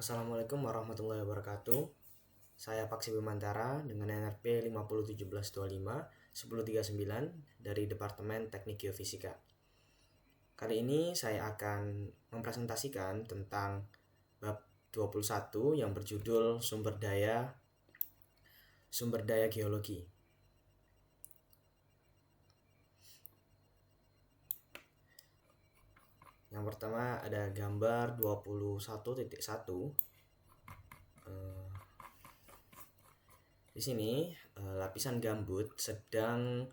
Assalamualaikum warahmatullahi wabarakatuh. Saya Paksi Bimantara dengan NRP 501725-1039 dari Departemen Teknik Geofisika. Kali ini saya akan mempresentasikan tentang bab 21 yang berjudul sumber daya geologi. Yang pertama ada gambar 21.1. Di sini lapisan gambut sedang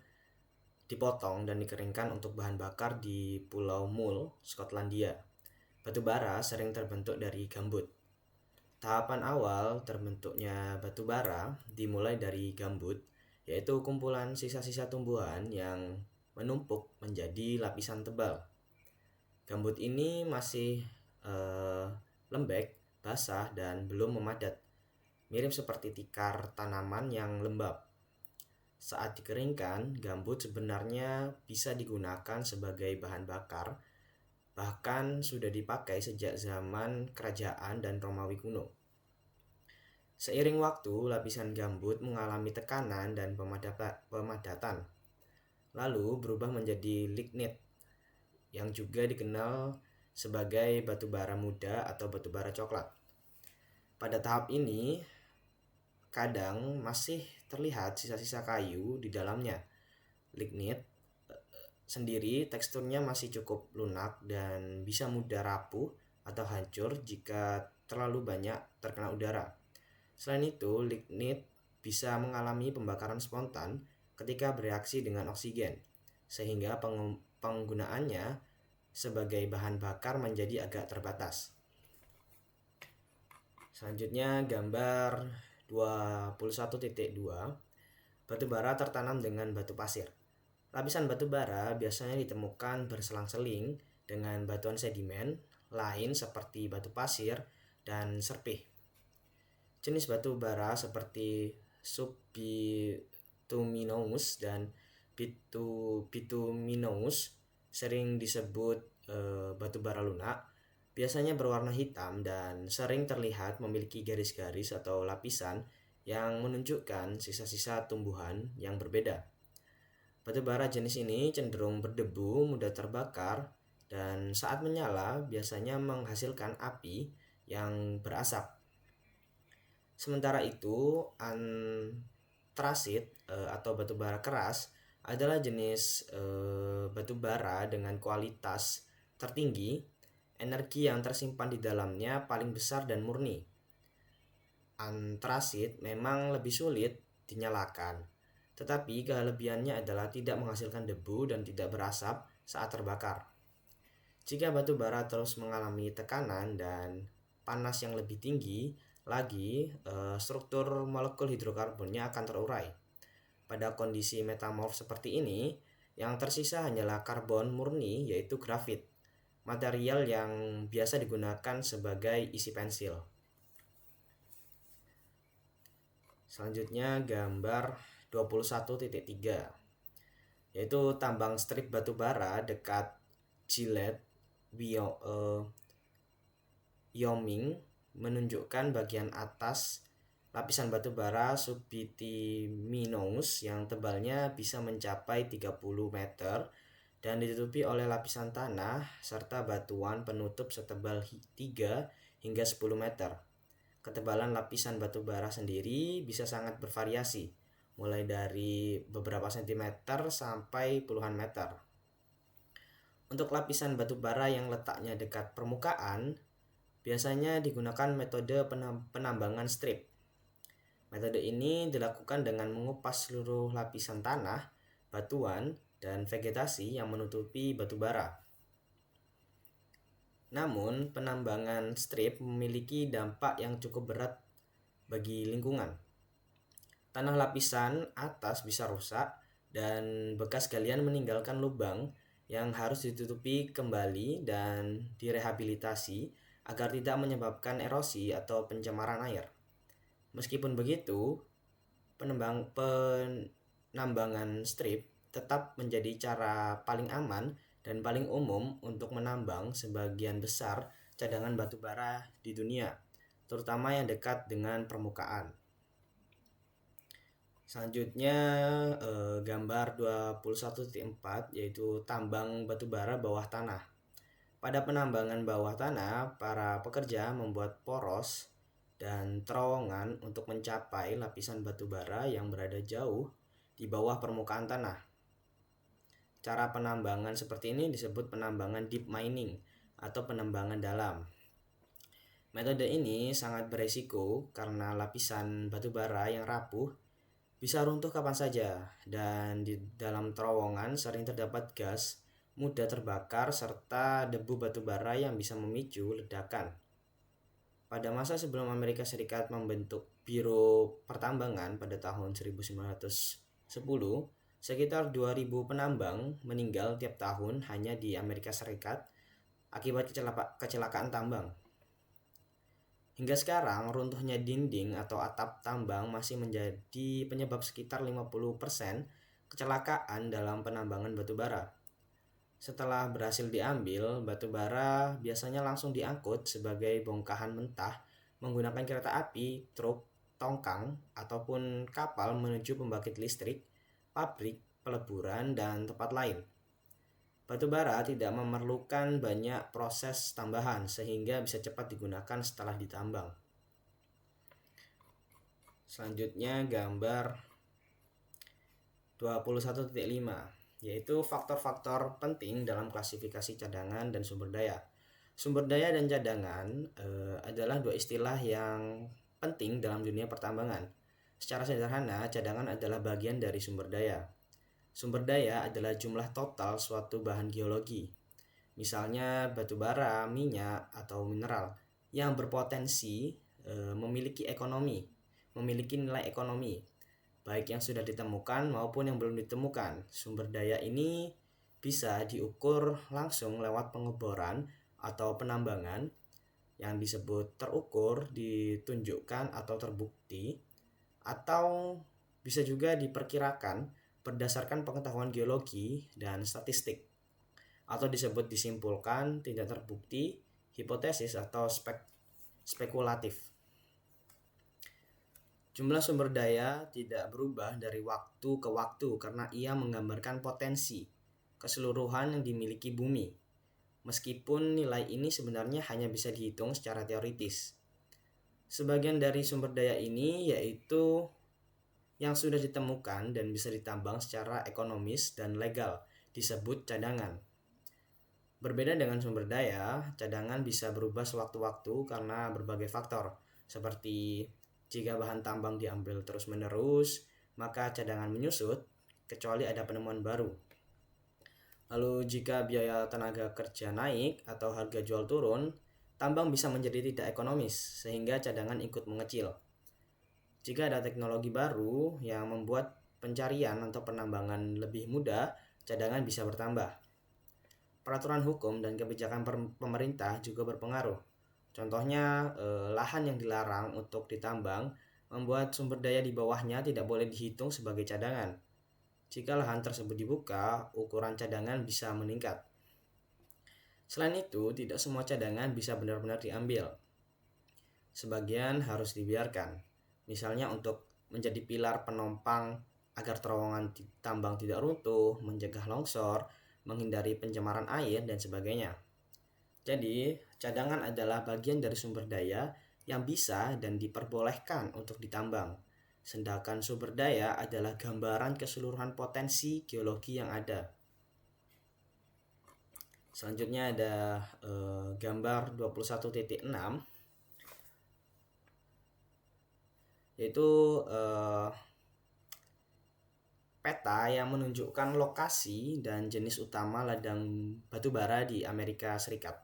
dipotong dan dikeringkan untuk bahan bakar di Pulau Mull, Skotlandia. Batu bara sering terbentuk dari gambut. Tahapan awal terbentuknya batu bara dimulai dari gambut, yaitu kumpulan sisa-sisa tumbuhan yang menumpuk menjadi lapisan tebal. Gambut ini masih lembek, basah, dan belum memadat, mirip seperti tikar tanaman yang lembab. Saat dikeringkan, gambut sebenarnya bisa digunakan sebagai bahan bakar, bahkan sudah dipakai sejak zaman kerajaan dan Romawi kuno. Seiring waktu, lapisan gambut mengalami tekanan dan pemadatan, lalu berubah menjadi lignit, yang juga dikenal sebagai batu bara muda atau batu bara coklat. Pada tahap ini, kadang masih terlihat sisa-sisa kayu di dalamnya. Lignit sendiri teksturnya masih cukup lunak dan bisa mudah rapuh atau hancur jika terlalu banyak terkena udara. Selain itu, lignit bisa mengalami pembakaran spontan ketika bereaksi dengan oksigen, sehingga penggunaannya sebagai bahan bakar menjadi agak terbatas. Selanjutnya gambar 21.2. Batu bara tertanam dengan batu pasir. Lapisan batu bara biasanya ditemukan berselang-seling dengan batuan sedimen lain seperti batu pasir dan serpih. Jenis batu bara seperti subbituminous dan bituminous sering disebut batu bara lunak. Biasanya berwarna hitam dan sering terlihat memiliki garis-garis atau lapisan yang menunjukkan sisa-sisa tumbuhan yang berbeda. Batu bara jenis ini cenderung berdebu, mudah terbakar, dan saat menyala biasanya menghasilkan api yang berasap. Sementara itu, antrasit atau batu bara keras adalah jenis batu bara dengan kualitas tertinggi. Energi yang tersimpan di dalamnya paling besar dan murni. Antrasit memang lebih sulit dinyalakan, tetapi kelebihannya adalah tidak menghasilkan debu dan tidak berasap saat terbakar. Jika batu bara terus mengalami tekanan dan panas yang lebih tinggi lagi, struktur molekul hidrokarbonnya akan terurai. Pada kondisi metamorf seperti ini, yang tersisa hanyalah karbon murni, yaitu grafit, material yang biasa digunakan sebagai isi pensil. Selanjutnya gambar 21.3, yaitu tambang strip batu bara dekat Gillette, Wyoming, menunjukkan bagian atas lapisan batu bara subbituminous yang tebalnya bisa mencapai 30 meter dan ditutupi oleh lapisan tanah serta batuan penutup setebal 3 hingga 10 meter. Ketebalan lapisan batu bara sendiri bisa sangat bervariasi, mulai dari beberapa sentimeter sampai puluhan meter. Untuk lapisan batu bara yang letaknya dekat permukaan, biasanya digunakan metode penambangan strip. Metode ini dilakukan dengan mengupas seluruh lapisan tanah, batuan, dan vegetasi yang menutupi batu bara. Namun, penambangan strip memiliki dampak yang cukup berat bagi lingkungan. Tanah lapisan atas bisa rusak dan bekas galian meninggalkan lubang yang harus ditutupi kembali dan direhabilitasi agar tidak menyebabkan erosi atau pencemaran air. Meskipun begitu, penambangan strip tetap menjadi cara paling aman dan paling umum untuk menambang sebagian besar cadangan batu bara di dunia, terutama yang dekat dengan permukaan. Selanjutnya gambar 21.4 yaitu tambang batubara bawah tanah. Pada penambangan bawah tanah, para pekerja membuat poros dan terowongan untuk mencapai lapisan batubara yang berada jauh di bawah permukaan tanah. Cara penambangan seperti ini disebut penambangan deep mining atau penambangan dalam. Metode ini sangat beresiko karena lapisan batubara yang rapuh bisa runtuh kapan saja, dan di dalam terowongan sering terdapat gas mudah terbakar serta debu batubara yang bisa memicu ledakan. Pada masa sebelum Amerika Serikat membentuk Biro Pertambangan pada tahun 1910, sekitar 2.000 penambang meninggal tiap tahun hanya di Amerika Serikat akibat kecelakaan tambang. Hingga sekarang, runtuhnya dinding atau atap tambang masih menjadi penyebab sekitar 50% kecelakaan dalam penambangan batubara. Setelah berhasil diambil, batubara biasanya langsung diangkut sebagai bongkahan mentah menggunakan kereta api, truk, tongkang, ataupun kapal menuju pembangkit listrik, pabrik, peleburan, dan tempat lain. Batubara tidak memerlukan banyak proses tambahan sehingga bisa cepat digunakan setelah ditambang. Selanjutnya gambar 21.5 yaitu faktor-faktor penting dalam klasifikasi cadangan dan sumber daya. Sumber daya dan cadangan adalah dua istilah yang penting dalam dunia pertambangan. Secara sederhana, cadangan adalah bagian dari sumber daya. Sumber daya adalah jumlah total suatu bahan geologi, misalnya batu bara, minyak, atau mineral, yang berpotensi memiliki nilai ekonomi, baik yang sudah ditemukan maupun yang belum ditemukan. Sumber daya ini bisa diukur langsung lewat pengeboran atau penambangan yang disebut terukur, ditunjukkan, atau terbukti, atau bisa juga diperkirakan berdasarkan pengetahuan geologi dan statistik, atau disebut disimpulkan, tidak terbukti, hipotesis, atau spekulatif. Jumlah sumber daya tidak berubah dari waktu ke waktu karena ia menggambarkan potensi keseluruhan yang dimiliki bumi, meskipun nilai ini sebenarnya hanya bisa dihitung secara teoritis. Sebagian dari sumber daya ini yaitu yang sudah ditemukan dan bisa ditambang secara ekonomis dan legal, disebut cadangan. Berbeda dengan sumber daya, cadangan bisa berubah sewaktu-waktu karena berbagai faktor, seperti jika bahan tambang diambil terus-menerus, maka cadangan menyusut, kecuali ada penemuan baru. Lalu jika biaya tenaga kerja naik atau harga jual turun, tambang bisa menjadi tidak ekonomis, sehingga cadangan ikut mengecil. Jika ada teknologi baru yang membuat pencarian atau penambangan lebih mudah, cadangan bisa bertambah. Peraturan hukum dan kebijakan pemerintah juga berpengaruh. Contohnya, lahan yang dilarang untuk ditambang membuat sumber daya di bawahnya tidak boleh dihitung sebagai cadangan. Jika lahan tersebut dibuka, ukuran cadangan bisa meningkat. Selain itu, tidak semua cadangan bisa benar-benar diambil. Sebagian harus dibiarkan. Misalnya untuk menjadi pilar penopang agar terowongan tambang tidak runtuh, mencegah longsor, menghindari pencemaran air, dan sebagainya. Jadi, cadangan adalah bagian dari sumber daya yang bisa dan diperbolehkan untuk ditambang. Sedangkan sumber daya adalah gambaran keseluruhan potensi geologi yang ada. Selanjutnya ada gambar 21.6 yaitu peta yang menunjukkan lokasi dan jenis utama ladang batubara di Amerika Serikat.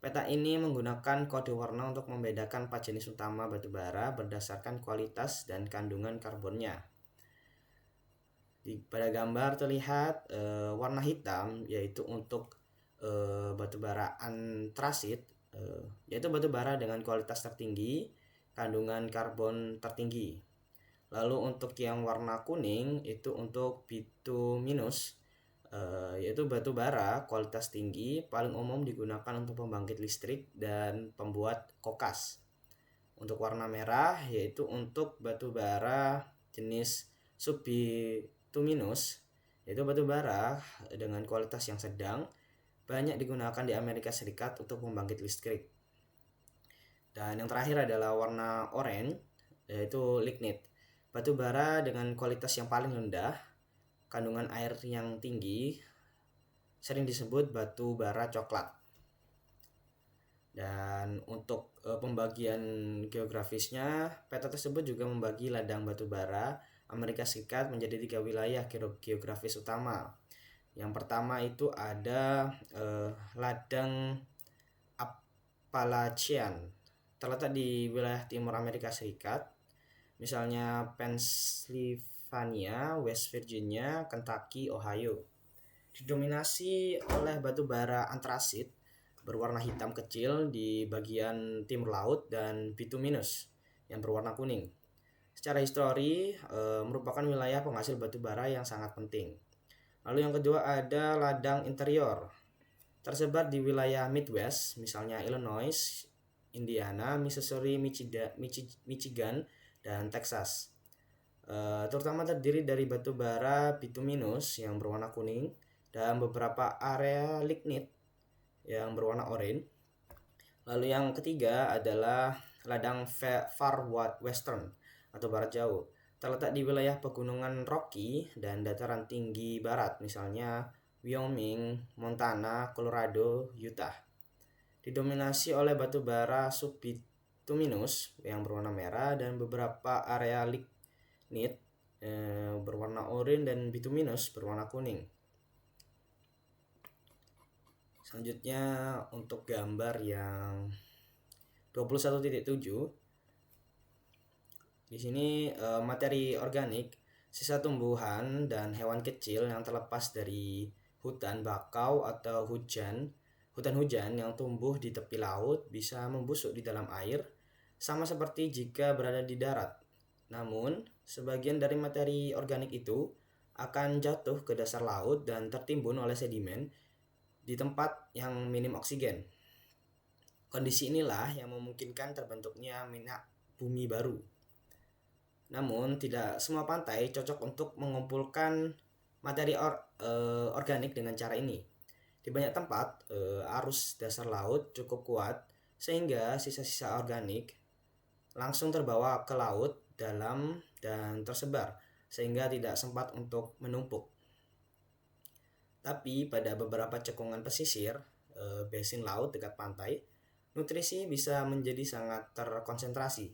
Peta ini menggunakan kode warna untuk membedakan 4 jenis utama batubara berdasarkan kualitas dan kandungan karbonnya. Pada gambar terlihat warna hitam yaitu untuk batubara antrasit, yaitu batubara dengan kualitas tertinggi, kandungan karbon tertinggi. Lalu untuk yang warna kuning itu untuk bituminous, yaitu batu bara kualitas tinggi, paling umum digunakan untuk pembangkit listrik dan pembuat kokas. Untuk warna merah yaitu untuk batu bara jenis subbituminous, yaitu batu bara dengan kualitas yang sedang, banyak digunakan di Amerika Serikat untuk membangkit listrik. Dan yang terakhir adalah warna oranye, yaitu lignite, batu bara dengan kualitas yang paling rendah, kandungan air yang tinggi, sering disebut batu bara coklat. Dan untuk pembagian geografisnya, peta tersebut juga membagi ladang batu bara Amerika Serikat menjadi 3 wilayah geografis utama. Yang pertama itu ada ladang Appalachian, terletak di wilayah timur Amerika Serikat, misalnya Pennsylvania, West Virginia, Kentucky, Ohio. Didominasi oleh batu bara antrasit berwarna hitam kecil di bagian timur laut dan bituminous yang berwarna kuning. Secara histori merupakan wilayah penghasil batu bara yang sangat penting. Lalu yang kedua ada ladang interior, tersebar di wilayah Midwest, misalnya Illinois, Indiana, Missouri, Michigan, dan Texas. Terutama terdiri dari batu bara bituminous yang berwarna kuning dan beberapa area lignite yang berwarna oranye. Lalu yang ketiga adalah ladang Far Western atau barat jauh, terletak di wilayah pegunungan Rocky dan dataran tinggi barat, misalnya Wyoming, Montana, Colorado, Utah. Didominasi oleh batu bara subbituminous yang berwarna merah dan beberapa area lignite berwarna oranye dan bituminous berwarna kuning. Selanjutnya untuk gambar yang 21.7, di sini materi organik, sisa tumbuhan dan hewan kecil yang terlepas dari hutan bakau atau hutan hujan yang tumbuh di tepi laut bisa membusuk di dalam air, sama seperti jika berada di darat. Namun, sebagian dari materi organik itu akan jatuh ke dasar laut dan tertimbun oleh sedimen di tempat yang minim oksigen. Kondisi inilah yang memungkinkan terbentuknya minyak bumi baru. Namun, tidak semua pantai cocok untuk mengumpulkan materi organik dengan cara ini. Di banyak tempat, arus dasar laut cukup kuat sehingga sisa-sisa organik langsung terbawa ke laut dalam dan tersebar, sehingga tidak sempat untuk menumpuk. Tapi pada beberapa cekungan pesisir, basin laut dekat pantai, nutrisi bisa menjadi sangat terkonsentrasi.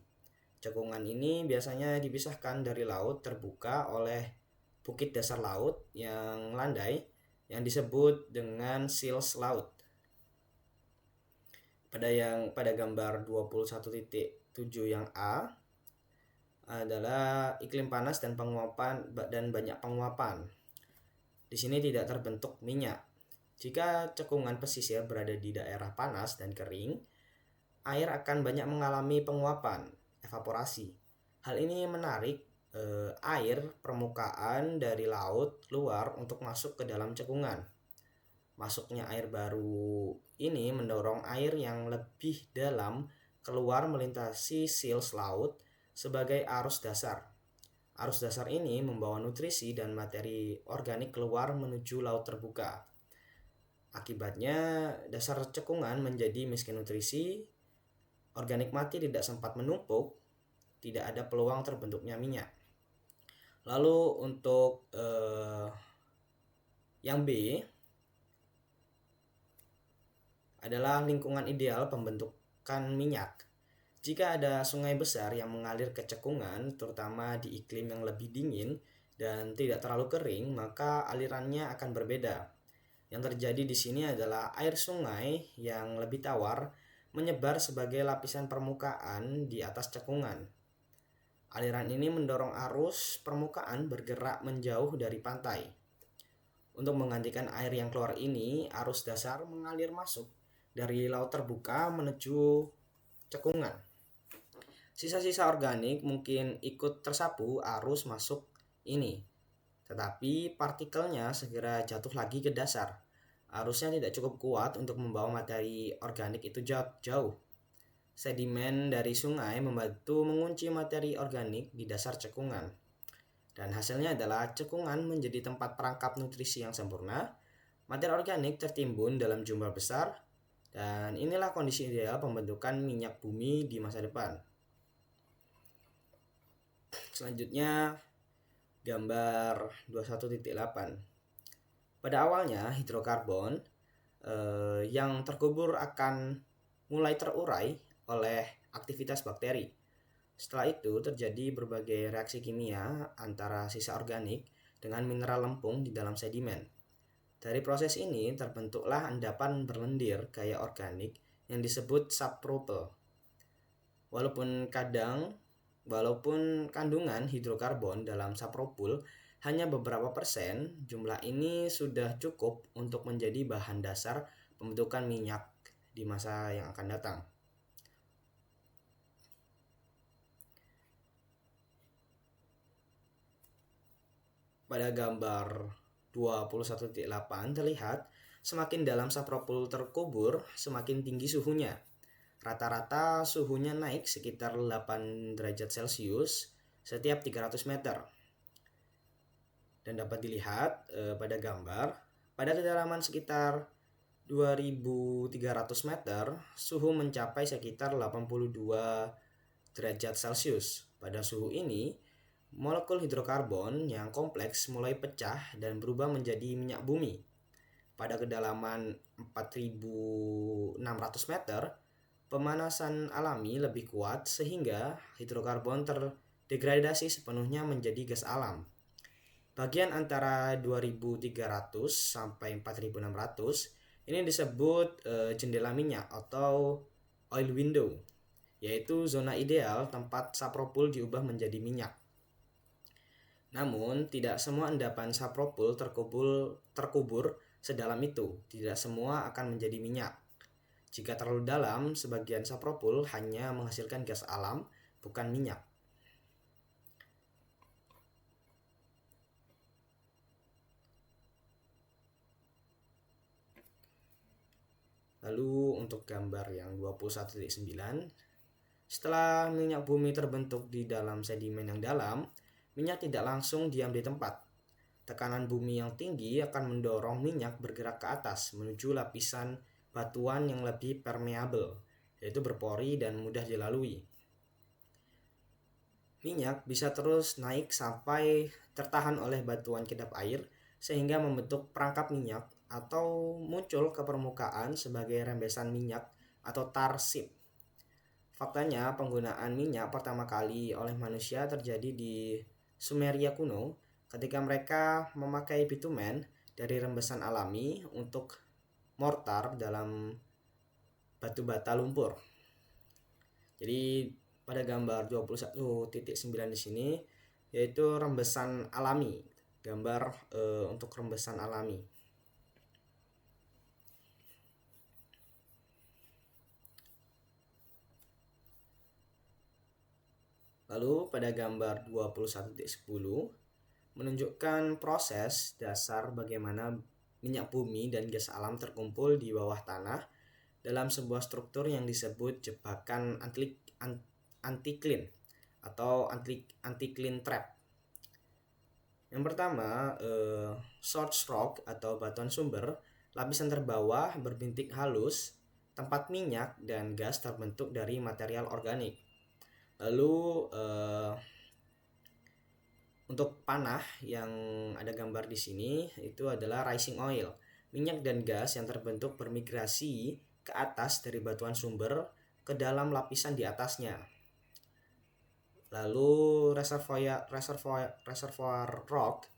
Cekungan ini biasanya dipisahkan dari laut terbuka oleh bukit dasar laut yang landai yang disebut dengan sills laut. Pada gambar 21.7 yang A adalah iklim panas dan banyak penguapan. Di sini tidak terbentuk minyak. Jika cekungan pesisir berada di daerah panas dan kering, air akan banyak mengalami penguapan, evaporasi. Hal ini menarik air permukaan dari laut luar untuk masuk ke dalam cekungan. Masuknya air baru ini mendorong air yang lebih dalam keluar melintasi sills laut sebagai arus dasar. Arus dasar ini membawa nutrisi dan materi organik keluar menuju laut terbuka. Akibatnya, dasar cekungan menjadi miskin nutrisi, organik mati tidak sempat menumpuk, tidak ada peluang terbentuknya minyak. Lalu untuk yang B adalah lingkungan ideal pembentukan minyak. Jika ada sungai besar yang mengalir ke cekungan, terutama di iklim yang lebih dingin dan tidak terlalu kering, maka alirannya akan berbeda. Yang terjadi di sini adalah air sungai yang lebih tawar menyebar sebagai lapisan permukaan di atas cekungan. Aliran ini mendorong arus permukaan bergerak menjauh dari pantai. Untuk menggantikan air yang keluar ini, arus dasar mengalir masuk dari laut terbuka menuju cekungan. Sisa-sisa organik mungkin ikut tersapu arus masuk ini, tetapi partikelnya segera jatuh lagi ke dasar. Arusnya tidak cukup kuat untuk membawa materi organik itu jauh. Sedimen dari sungai membantu mengunci materi organik di dasar cekungan. Dan hasilnya adalah cekungan menjadi tempat perangkap nutrisi yang sempurna, materi organik tertimbun dalam jumlah besar, dan inilah kondisi ideal pembentukan minyak bumi di masa depan. Selanjutnya, gambar 21.8. Pada awalnya, hidrokarbon yang terkubur akan mulai terurai oleh aktivitas bakteri. Setelah itu terjadi berbagai reaksi kimia antara sisa organik dengan mineral lempung di dalam sedimen. Dari proses ini terbentuklah endapan berlendir gaya organik yang disebut subpropel. Walaupun kandungan hidrokarbon dalam subpropel hanya beberapa persen, jumlah ini sudah cukup untuk menjadi bahan dasar pembentukan minyak di masa yang akan datang. Pada gambar 21.8 terlihat semakin dalam subpropel terkubur, semakin tinggi suhunya. Rata-rata suhunya naik sekitar 8 derajat Celcius setiap 300 meter. Dan dapat dilihat pada gambar, pada kedalaman sekitar 2300 meter, suhu mencapai sekitar 82 derajat Celcius. Pada suhu ini, molekul hidrokarbon yang kompleks mulai pecah dan berubah menjadi minyak bumi. Pada kedalaman 4600 meter, pemanasan alami lebih kuat sehingga hidrokarbon terdegradasi sepenuhnya menjadi gas alam. Bagian antara 2300 sampai 4600 ini disebut jendela minyak atau oil window, yaitu zona ideal tempat subpropel diubah menjadi minyak. Namun, tidak semua endapan subpropel terkubur sedalam itu. Tidak semua akan menjadi minyak. Jika terlalu dalam, sebagian subpropel hanya menghasilkan gas alam, bukan minyak. Lalu untuk gambar yang 21.9, setelah minyak bumi terbentuk di dalam sedimen yang dalam, minyak tidak langsung diam di tempat. Tekanan bumi yang tinggi akan mendorong minyak bergerak ke atas menuju lapisan batuan yang lebih permeabel, yaitu berpori dan mudah dilalui. Minyak bisa terus naik sampai tertahan oleh batuan kedap air sehingga membentuk perangkap minyak atau muncul ke permukaan sebagai rembesan minyak atau tar sheet. Faktanya, penggunaan minyak pertama kali oleh manusia terjadi di Sumeria kuno ketika mereka memakai bitumen dari rembesan alami untuk mortar dalam batu bata lumpur. Jadi pada gambar 21.9 di sini yaitu rembesan alami, gambar untuk rembesan alami. Lalu pada gambar 21.10 menunjukkan proses dasar bagaimana minyak bumi dan gas alam terkumpul di bawah tanah dalam sebuah struktur yang disebut jebakan anti-clean atau anti-clean trap. Yang pertama, source rock atau batuan sumber, lapisan terbawah berbintik halus, tempat minyak dan gas terbentuk dari material organik. Lalu untuk panah yang ada gambar di sini itu adalah rising oil, minyak dan gas yang terbentuk bermigrasi ke atas dari batuan sumber ke dalam lapisan di atasnya. Lalu reservoir rock,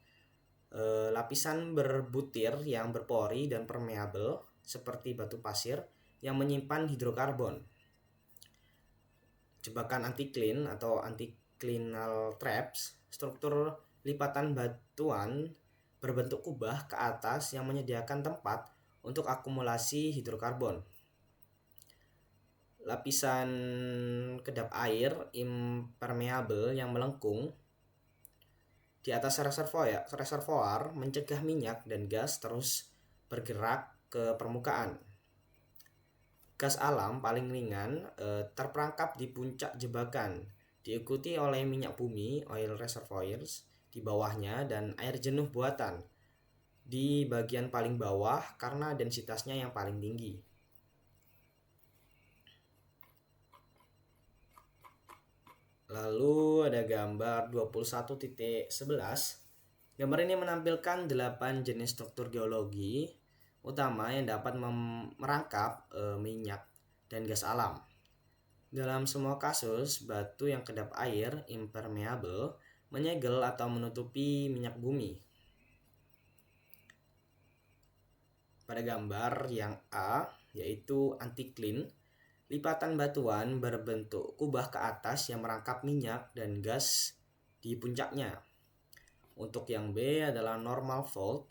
lapisan berbutir yang berpori dan permeabel seperti batu pasir yang menyimpan hidrokarbon. Jebakan anti-clean atau anti-cleanal traps, struktur lipatan batuan berbentuk kubah ke atas yang menyediakan tempat untuk akumulasi hidrokarbon. Lapisan kedap air impermeable yang melengkung di atas reservoir mencegah minyak dan gas terus bergerak ke permukaan. gas alam paling ringan terperangkap di puncak jebakan, diikuti oleh minyak bumi (oil reservoirs) di bawahnya dan air jenuh buatan di bagian paling bawah karena densitasnya yang paling tinggi. Lalu ada gambar 21.11. Gambar ini menampilkan 8 jenis struktur geologi utama yang dapat merangkap minyak dan gas alam. Dalam semua kasus, batu yang kedap air impermeable menyegel atau menutupi minyak bumi. Pada gambar yang A, yaitu anticline, lipatan batuan berbentuk kubah ke atas yang merangkap minyak dan gas di puncaknya. Untuk yang B adalah normal fault,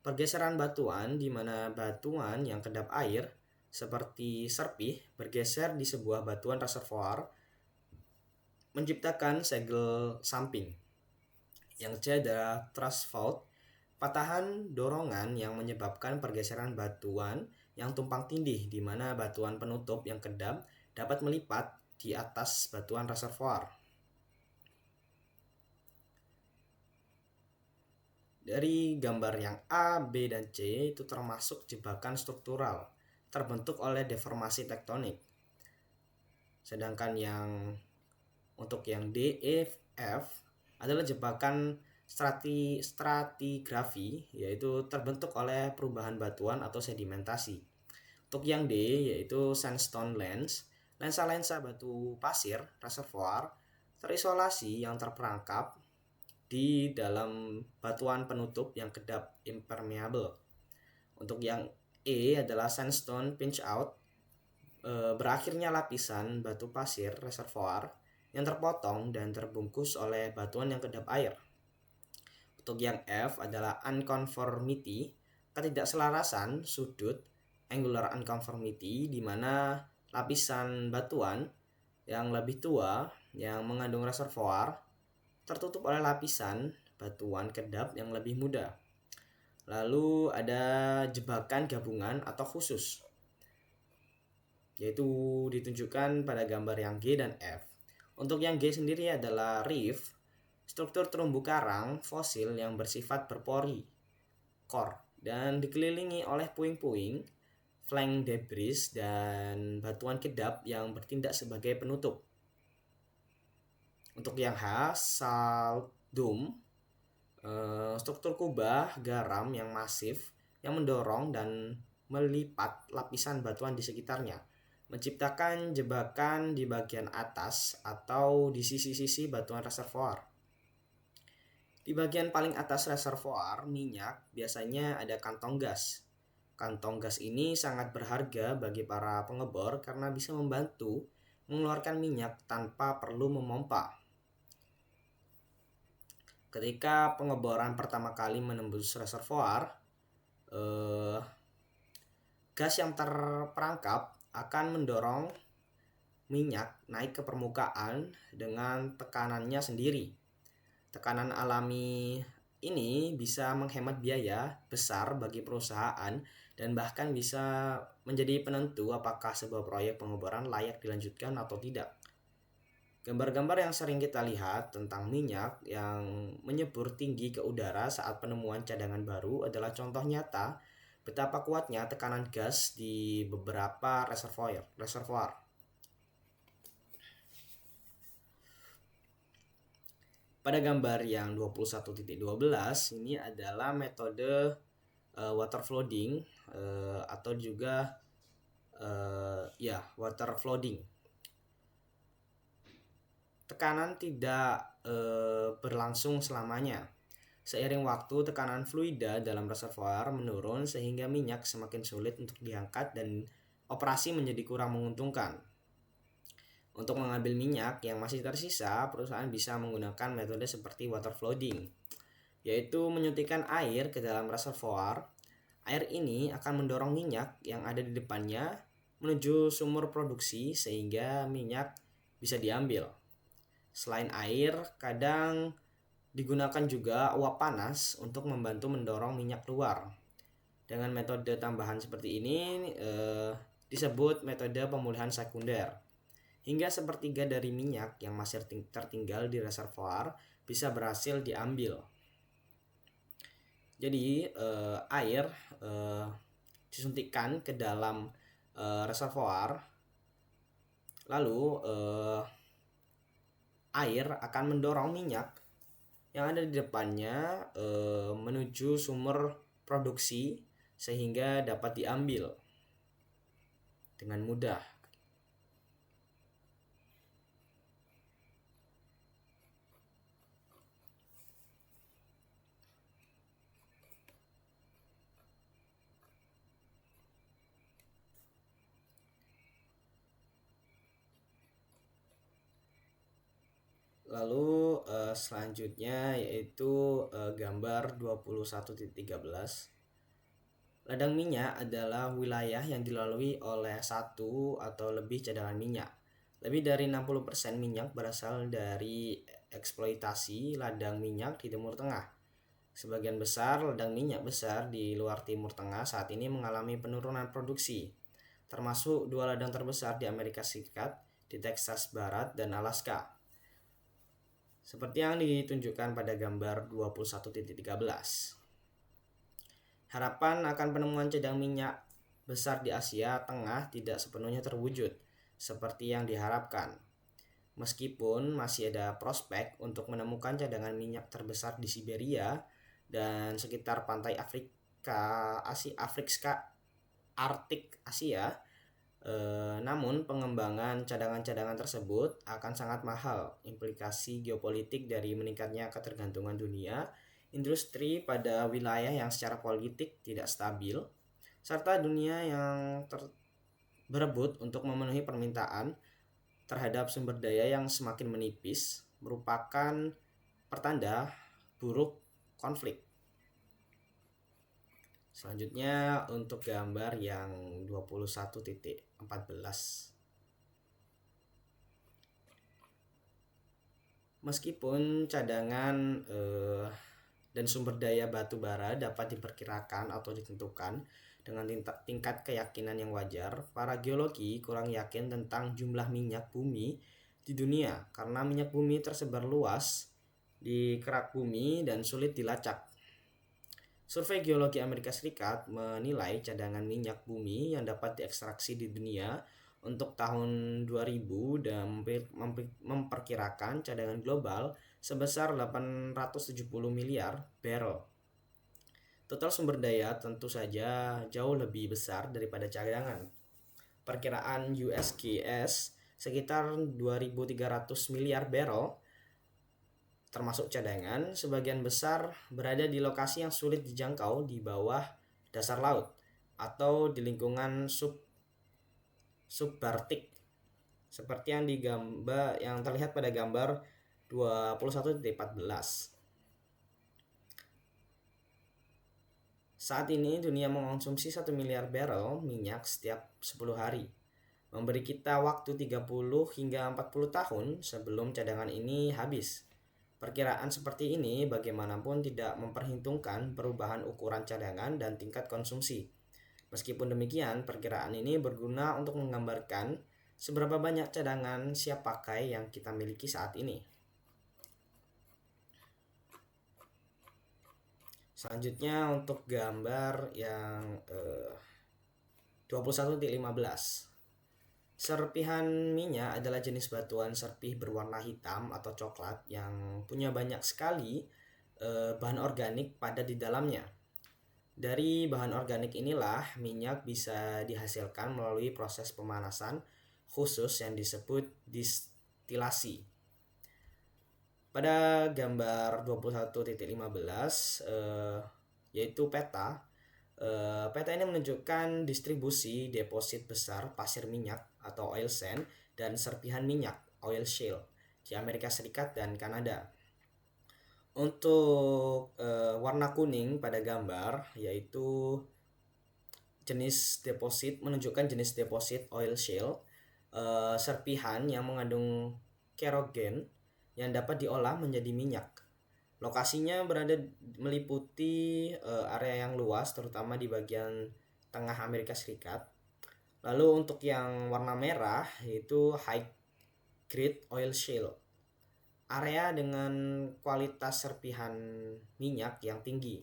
pergeseran batuan di mana batuan yang kedap air seperti serpih bergeser di sebuah batuan reservoir menciptakan segel samping. Yang C adalah thrust fault, patahan dorongan yang menyebabkan pergeseran batuan yang tumpang tindih di mana batuan penutup yang kedap dapat melipat di atas batuan reservoir. Dari gambar yang A, B, dan C itu termasuk jebakan struktural terbentuk oleh deformasi tektonik. Sedangkan untuk yang D, E, F adalah jebakan stratigrafi, yaitu terbentuk oleh perubahan batuan atau sedimentasi. Untuk yang D yaitu sandstone lens, lensa-lensa batu pasir reservoir terisolasi yang terperangkap di dalam batuan penutup yang kedap impermeable. Untuk yang E adalah sandstone pinch out, berakhirnya lapisan batu pasir reservoir yang terpotong dan terbungkus oleh batuan yang kedap air. Untuk yang F adalah unconformity, ketidakselarasan sudut, angular unconformity, di mana lapisan batuan yang lebih tua yang mengandung reservoir tertutup oleh lapisan batuan kedap yang lebih muda. Lalu ada jebakan gabungan atau khusus, yaitu ditunjukkan pada gambar yang G dan F. Untuk yang G sendiri adalah reef, struktur terumbu karang fosil yang bersifat berpori, core, dan dikelilingi oleh puing-puing, flank debris, dan batuan kedap yang bertindak sebagai penutup. Untuk yang H, salt dome, struktur kubah garam yang masif yang mendorong dan melipat lapisan batuan di sekitarnya, menciptakan jebakan di bagian atas atau di sisi-sisi batuan reservoir. Di bagian paling atas reservoir minyak biasanya ada kantong gas. Kantong gas ini sangat berharga bagi para pengebor karena bisa membantu mengeluarkan minyak tanpa perlu memompa. Ketika pengeboran pertama kali menembus reservoir, gas yang terperangkap akan mendorong minyak naik ke permukaan dengan tekanannya sendiri. Tekanan alami ini bisa menghemat biaya besar bagi perusahaan dan bahkan bisa menjadi penentu apakah sebuah proyek pengeboran layak dilanjutkan atau tidak. Gambar-gambar yang sering kita lihat tentang minyak yang menyembur tinggi ke udara saat penemuan cadangan baru adalah contoh nyata betapa kuatnya tekanan gas di beberapa reservoir. Pada gambar yang 21.12 ini adalah metode water flooding atau juga water flooding. Tekanan tidak berlangsung selamanya. Seiring waktu, tekanan fluida dalam reservoir menurun sehingga minyak semakin sulit untuk diangkat dan operasi menjadi kurang menguntungkan. Untuk mengambil minyak yang masih tersisa, perusahaan bisa menggunakan metode seperti water flooding, yaitu menyuntikkan air ke dalam reservoir. Air ini akan mendorong minyak yang ada di depannya menuju sumur produksi sehingga minyak bisa diambil. Selain air, kadang digunakan juga uap panas untuk membantu mendorong minyak keluar. Dengan metode tambahan seperti ini, disebut metode pemulihan sekunder. Hingga sepertiga dari minyak yang masih tertinggal di reservoir bisa berhasil diambil. Jadi air disuntikkan ke dalam reservoir, lalu air akan mendorong minyak yang ada di depannya menuju sumber produksi sehingga dapat diambil dengan mudah. Lalu selanjutnya yaitu gambar 21.13. Ladang minyak adalah wilayah yang dilalui oleh satu atau lebih cadangan minyak. Lebih dari 60% minyak berasal dari eksploitasi ladang minyak di Timur Tengah. Sebagian besar ladang minyak besar di luar Timur Tengah saat ini mengalami penurunan produksi, termasuk dua ladang terbesar di Amerika Serikat, di Texas Barat dan Alaska. Seperti yang ditunjukkan pada gambar 21.13. Harapan akan penemuan cadangan minyak besar di Asia Tengah tidak sepenuhnya terwujud seperti yang diharapkan. Meskipun masih ada prospek untuk menemukan cadangan minyak terbesar di Siberia dan sekitar pantai Arktik Asia, namun pengembangan cadangan-cadangan tersebut akan sangat mahal. Implikasi geopolitik dari meningkatnya ketergantungan dunia, industri pada wilayah yang secara politik tidak stabil, serta dunia yang berebut untuk memenuhi permintaan terhadap sumber daya yang semakin menipis merupakan pertanda buruk konflik. Selanjutnya untuk gambar yang 21.14. Meskipun cadangan dan sumber daya batu bara dapat diperkirakan atau ditentukan dengan tingkat keyakinan yang wajar, para geologi kurang yakin tentang jumlah minyak bumi di dunia karena minyak bumi tersebar luas di kerak bumi dan sulit dilacak. Survei Geologi Amerika Serikat menilai cadangan minyak bumi yang dapat diekstraksi di dunia untuk tahun 2000 dan memperkirakan cadangan global sebesar 870 miliar barrel. Total sumber daya tentu saja jauh lebih besar daripada cadangan. Perkiraan USGS sekitar 2.300 miliar barrel termasuk cadangan, sebagian besar berada di lokasi yang sulit dijangkau di bawah dasar laut atau di lingkungan subarktik, seperti yang terlihat pada gambar 21.14. Saat ini dunia mengonsumsi 1 miliar barrel minyak setiap 10 hari, memberi kita waktu 30 hingga 40 tahun sebelum cadangan ini habis. Perkiraan seperti ini bagaimanapun tidak memperhitungkan perubahan ukuran cadangan dan tingkat konsumsi. Meskipun demikian, perkiraan ini berguna untuk menggambarkan seberapa banyak cadangan siap pakai yang kita miliki saat ini. Selanjutnya untuk gambar yang 21.15. Serpihan minyak adalah jenis batuan serpih berwarna hitam atau coklat yang punya banyak sekali bahan organik padat di dalamnya. Dari bahan organik inilah minyak bisa dihasilkan melalui proses pemanasan khusus yang disebut distilasi. Pada gambar 21.15 yaitu peta. Peta ini menunjukkan distribusi deposit besar pasir minyak atau oil sand dan serpihan minyak oil shale di Amerika Serikat dan Kanada. Untuk warna kuning pada gambar yaitu menunjukkan jenis deposit oil shale, serpihan yang mengandung kerogen yang dapat diolah menjadi minyak. Lokasinya meliputi area yang luas, terutama di bagian tengah Amerika Serikat. Lalu untuk yang warna merah yaitu high grade oil shale. Area dengan kualitas serpihan minyak yang tinggi.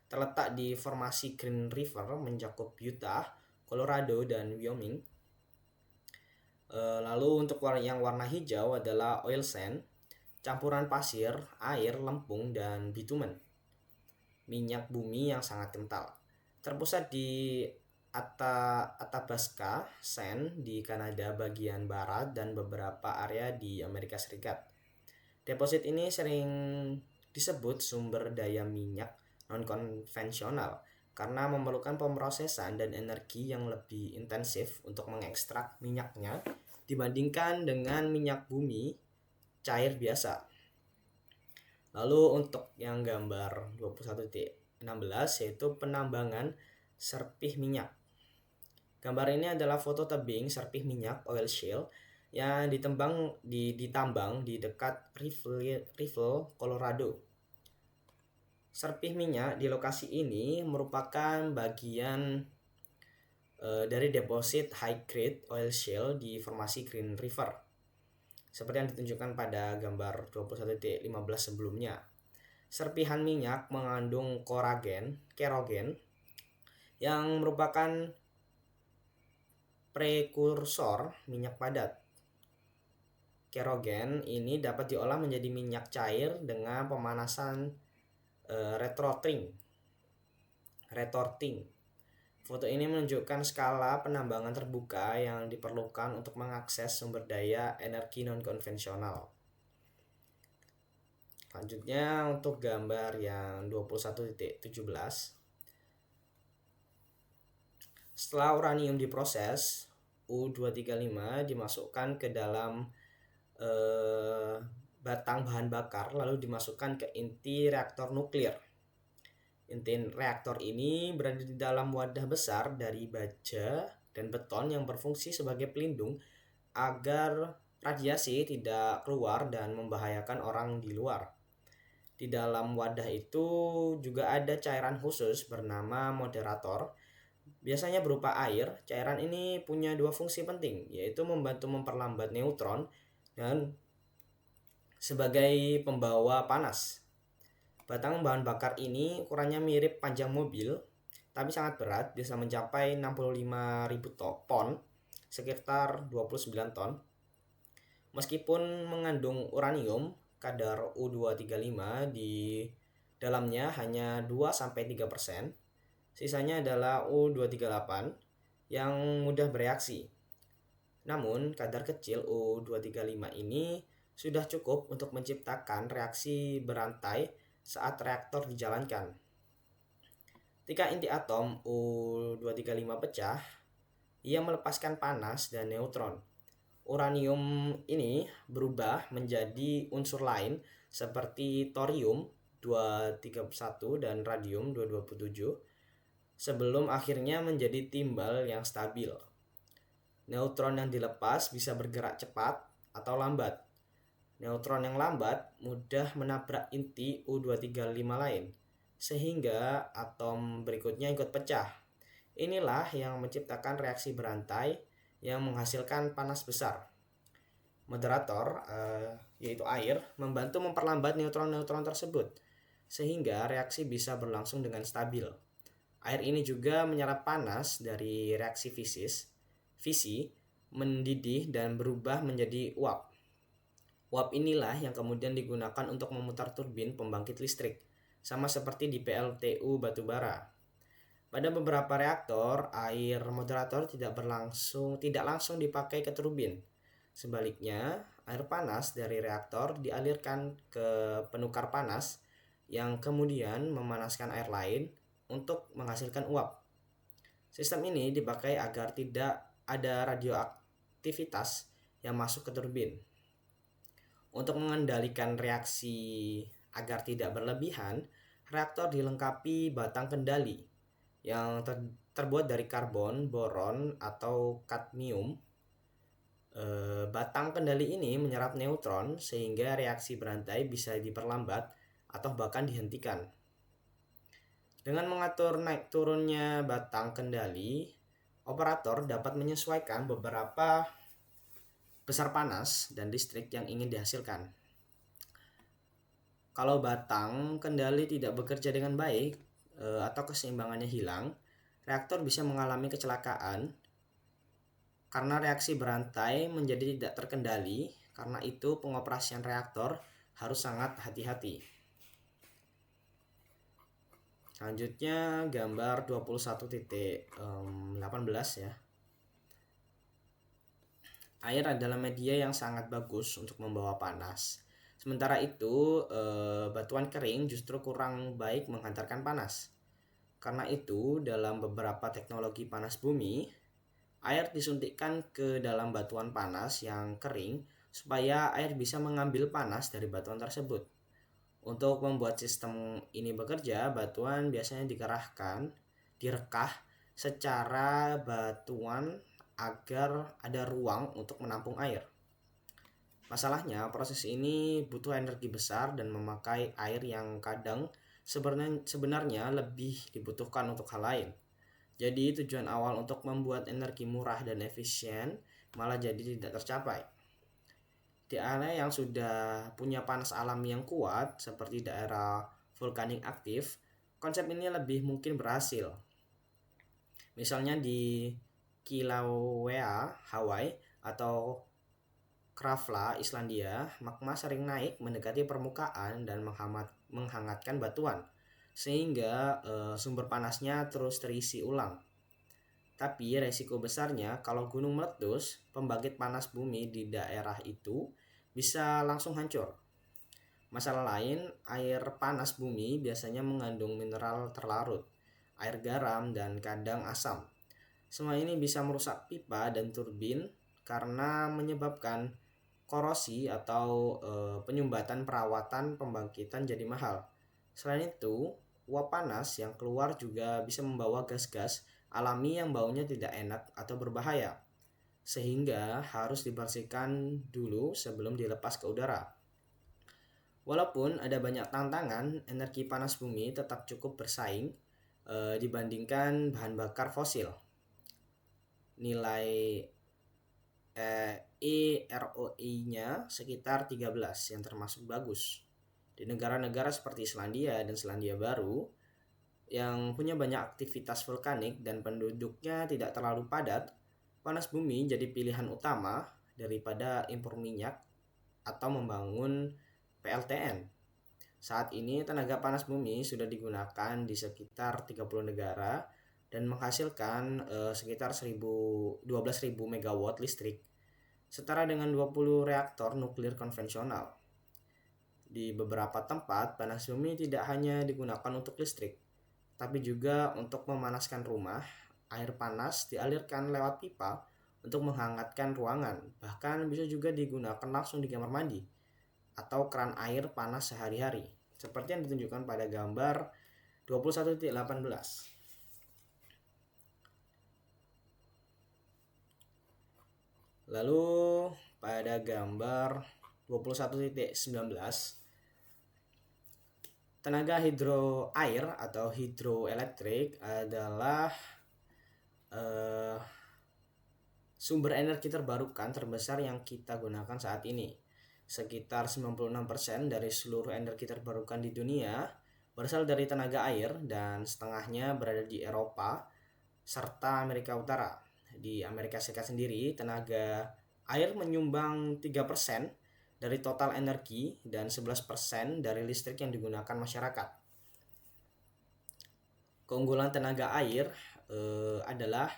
Terletak di formasi Green River mencakup Utah, Colorado, dan Wyoming. Lalu untuk yang warna hijau adalah oil sand, campuran pasir, air, lempung, dan bitumen. Minyak bumi yang sangat kental. Terpusat di Athabasca Sand di Kanada bagian barat dan beberapa area di Amerika Serikat. Deposit ini sering disebut sumber daya minyak non-konvensional karena memerlukan pemrosesan dan energi yang lebih intensif untuk mengekstrak minyaknya dibandingkan dengan minyak bumi cair biasa. Lalu untuk yang gambar 21.16 yaitu penambangan serpih minyak. Gambar ini adalah foto tebing serpih minyak oil shale yang ditambang di dekat Rifle, Colorado. Serpih minyak di lokasi ini merupakan bagian dari deposit high grade oil shale di formasi Green River. Seperti yang ditunjukkan pada gambar 21.15 sebelumnya. Serpihan minyak mengandung kerogen yang merupakan prekursor minyak padat. Kerogen ini dapat diolah menjadi minyak cair dengan pemanasan retorting. Foto ini menunjukkan skala penambangan terbuka yang diperlukan untuk mengakses sumber daya energi non-konvensional. Selanjutnya untuk gambar yang 21.17. Setelah uranium diproses, U235 dimasukkan ke dalam batang bahan bakar lalu dimasukkan ke inti reaktor nuklir. Inti reaktor ini berada di dalam wadah besar dari baja dan beton yang berfungsi sebagai pelindung agar radiasi tidak keluar dan membahayakan orang di luar. Di dalam wadah itu juga ada cairan khusus bernama moderator, biasanya berupa air. Cairan ini punya dua fungsi penting, yaitu membantu memperlambat neutron dan sebagai pembawa panas. Batang bahan bakar ini ukurannya mirip panjang mobil, tapi sangat berat, bisa mencapai 65.000 pon, sekitar 29 ton. Meskipun mengandung uranium, kadar U235 di dalamnya hanya 2-3%. Sisanya adalah U238 yang mudah bereaksi. Namun, kadar kecil U235 ini sudah cukup untuk menciptakan reaksi berantai saat reaktor dijalankan. Ketika inti atom U235 pecah, ia melepaskan panas dan neutron. Uranium ini berubah menjadi unsur lain seperti thorium 231 dan radium 227 sebelum akhirnya menjadi timbal yang stabil. Neutron yang dilepas bisa bergerak cepat atau lambat. Neutron yang lambat mudah menabrak inti U235 lain, sehingga atom berikutnya ikut pecah. Inilah yang menciptakan reaksi berantai yang menghasilkan panas besar. Moderator, yaitu air, membantu memperlambat neutron-neutron tersebut, sehingga reaksi bisa berlangsung dengan stabil. Air ini juga menyerap panas dari reaksi fisi, mendidih dan berubah menjadi uap. Uap inilah yang kemudian digunakan untuk memutar turbin pembangkit listrik, sama seperti di PLTU batubara. Pada beberapa reaktor, air moderator tidak langsung dipakai ke turbin. Sebaliknya, air panas dari reaktor dialirkan ke penukar panas yang kemudian memanaskan air lain untuk menghasilkan uap. Sistem ini dipakai agar tidak ada radioaktivitas yang masuk ke turbin. Untuk mengendalikan reaksi agar tidak berlebihan, reaktor dilengkapi batang kendali yang terbuat dari karbon, boron, atau kadmium. Batang kendali ini menyerap neutron sehingga reaksi berantai bisa diperlambat atau bahkan dihentikan. Dengan mengatur naik turunnya batang kendali, operator dapat menyesuaikan beberapa besar panas dan listrik yang ingin dihasilkan. Kalau batang kendali tidak bekerja dengan baik atau keseimbangannya hilang, reaktor bisa mengalami kecelakaan karena reaksi berantai menjadi tidak terkendali. Karena itu pengoperasian reaktor harus sangat hati-hati. Selanjutnya gambar 21.18 ya. Air adalah media yang sangat bagus untuk membawa panas. Sementara itu, batuan kering justru kurang baik menghantarkan panas. Karena itu, dalam beberapa teknologi panas bumi, air disuntikkan ke dalam batuan panas yang kering supaya air bisa mengambil panas dari batuan tersebut. Untuk membuat sistem ini bekerja, batuan biasanya direkah secara batuan agar ada ruang untuk menampung air. Masalahnya, proses ini butuh energi besar dan memakai air yang kadang sebenarnya lebih dibutuhkan untuk hal lain. Jadi tujuan awal untuk membuat energi murah dan efisien malah jadi tidak tercapai. Di area yang sudah punya panas alami yang kuat, seperti daerah vulkanik aktif, konsep ini lebih mungkin berhasil. Misalnya di Kilauea, Hawaii, atau Krafla, Islandia, magma sering naik mendekati permukaan dan menghangatkan batuan, sehingga sumber panasnya terus terisi ulang. Tapi resiko besarnya kalau gunung meletus, pembangkit panas bumi di daerah itu bisa langsung hancur. Masalah lain, air panas bumi biasanya mengandung mineral terlarut, air garam, dan kadang asam. Semua ini bisa merusak pipa dan turbin karena menyebabkan korosi atau penyumbatan perawatan pembangkitan jadi mahal. Selain itu, uap panas yang keluar juga bisa membawa gas-gas alami yang baunya tidak enak atau berbahaya, sehingga harus dibersihkan dulu sebelum dilepas ke udara. Walaupun ada banyak tantangan, energi panas bumi tetap cukup bersaing dibandingkan bahan bakar fosil. Nilai EROI-nya sekitar 13 yang termasuk bagus. Di negara-negara seperti Islandia dan Selandia Baru yang punya banyak aktivitas vulkanik dan penduduknya tidak terlalu padat, panas bumi jadi pilihan utama daripada impor minyak atau membangun PLTN. Saat ini tenaga panas bumi sudah digunakan di sekitar 30 negara dan menghasilkan sekitar 12.000 megawatt listrik, setara dengan 20 reaktor nuklir konvensional. Di beberapa tempat, panas bumi tidak hanya digunakan untuk listrik, tapi juga untuk memanaskan rumah. Air panas dialirkan lewat pipa untuk menghangatkan ruangan, bahkan bisa juga digunakan langsung di kamar mandi atau keran air panas sehari-hari, seperti yang ditunjukkan pada gambar 21.18. Lalu pada gambar 21.19, tenaga hidro air atau hidroelektrik adalah sumber energi terbarukan terbesar yang kita gunakan saat ini. Sekitar 96% dari seluruh energi terbarukan di dunia berasal dari tenaga air dan setengahnya berada di Eropa serta Amerika Utara. Di Amerika Serikat sendiri, tenaga air menyumbang 3% dari total energi dan 11% dari listrik yang digunakan masyarakat. Keunggulan tenaga air adalah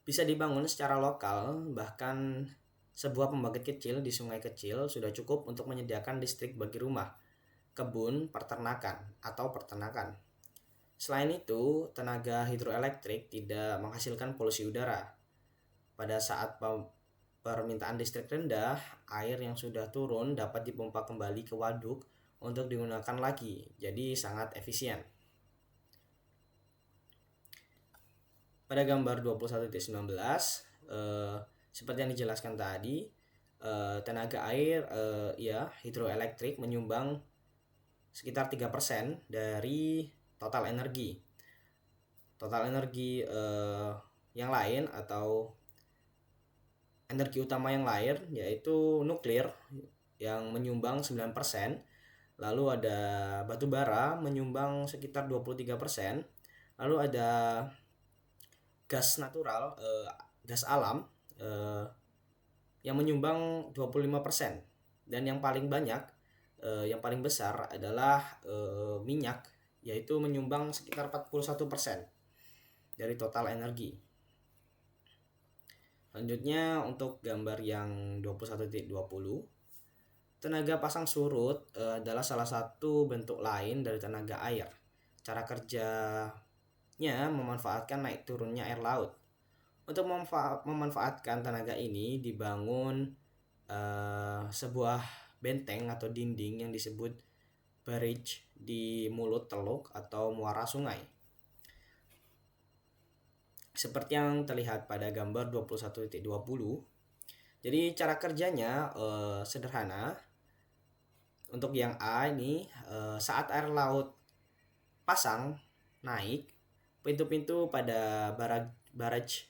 bisa dibangun secara lokal, bahkan sebuah pembangkit kecil di sungai kecil sudah cukup untuk menyediakan listrik bagi rumah, kebun, peternakan. Selain itu, tenaga hidroelektrik tidak menghasilkan polusi udara. Pada saat permintaan listrik rendah, air yang sudah turun dapat dipompa kembali ke waduk untuk digunakan lagi, jadi sangat efisien. Pada gambar 21.19, seperti yang dijelaskan tadi, tenaga air hidroelektrik menyumbang sekitar 3% dari total energi. Total energi yang lain atau energi utama yang lain, yaitu nuklir yang menyumbang 9%, lalu ada batu bara menyumbang sekitar 23%, lalu ada gas natural, gas alam yang menyumbang 25%, dan yang paling banyak, yang paling besar adalah minyak, yaitu menyumbang sekitar 41% dari total energi. Selanjutnya untuk gambar yang 21.20, tenaga pasang surut adalah salah satu bentuk lain dari tenaga air. Cara kerjanya memanfaatkan naik turunnya air laut. Untuk memanfaatkan tenaga ini dibangun sebuah benteng atau dinding yang disebut barrage di mulut teluk atau muara sungai. Seperti yang terlihat pada gambar 21.20. Jadi cara kerjanya sederhana. Untuk yang A ini, saat air laut pasang naik, pintu-pintu pada barrage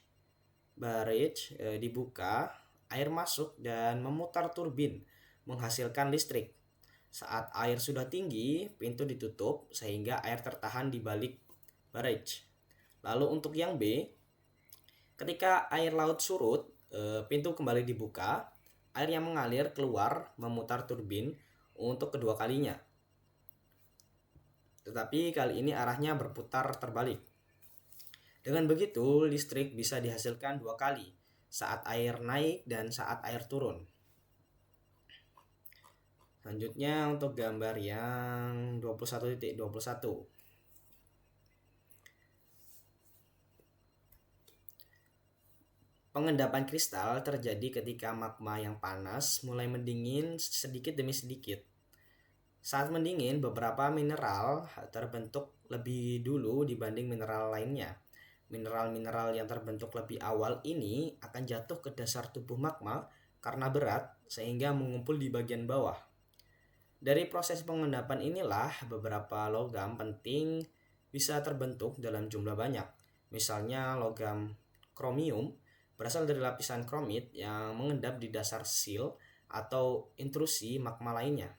dibuka, air masuk dan memutar turbin menghasilkan listrik. Saat air sudah tinggi, pintu ditutup sehingga air tertahan di balik barrage. Lalu untuk yang B, ketika air laut surut, pintu kembali dibuka, air yang mengalir keluar memutar turbin untuk kedua kalinya. Tetapi kali ini arahnya berputar terbalik. Dengan begitu, listrik bisa dihasilkan dua kali, saat air naik dan saat air turun. Selanjutnya untuk gambar yang 21.21. Pengendapan kristal terjadi ketika magma yang panas mulai mendingin sedikit demi sedikit. Saat mendingin, beberapa mineral terbentuk lebih dulu dibanding mineral lainnya. Mineral-mineral yang terbentuk lebih awal ini akan jatuh ke dasar tubuh magma karena berat, sehingga mengumpul di bagian bawah. Dari proses pengendapan inilah beberapa logam penting bisa terbentuk dalam jumlah banyak. Misalnya logam kromium berasal dari lapisan kromit yang mengendap di dasar seal atau intrusi magma lainnya.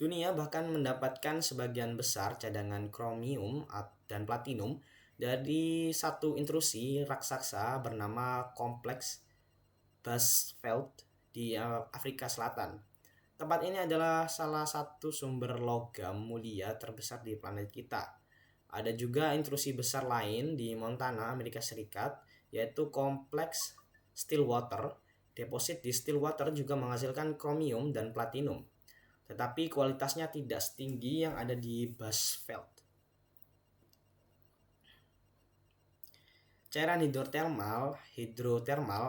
Dunia bahkan mendapatkan sebagian besar cadangan kromium dan platinum dari satu intrusi raksasa bernama kompleks Basveld di Afrika Selatan. Tempat ini adalah salah satu sumber logam mulia terbesar di planet kita. Ada juga intrusi besar lain di Montana, Amerika Serikat, yaitu kompleks Stillwater. Deposit di Stillwater juga menghasilkan kromium dan platinum, tetapi kualitasnya tidak setinggi yang ada di Basveld. Cairan hidrotermal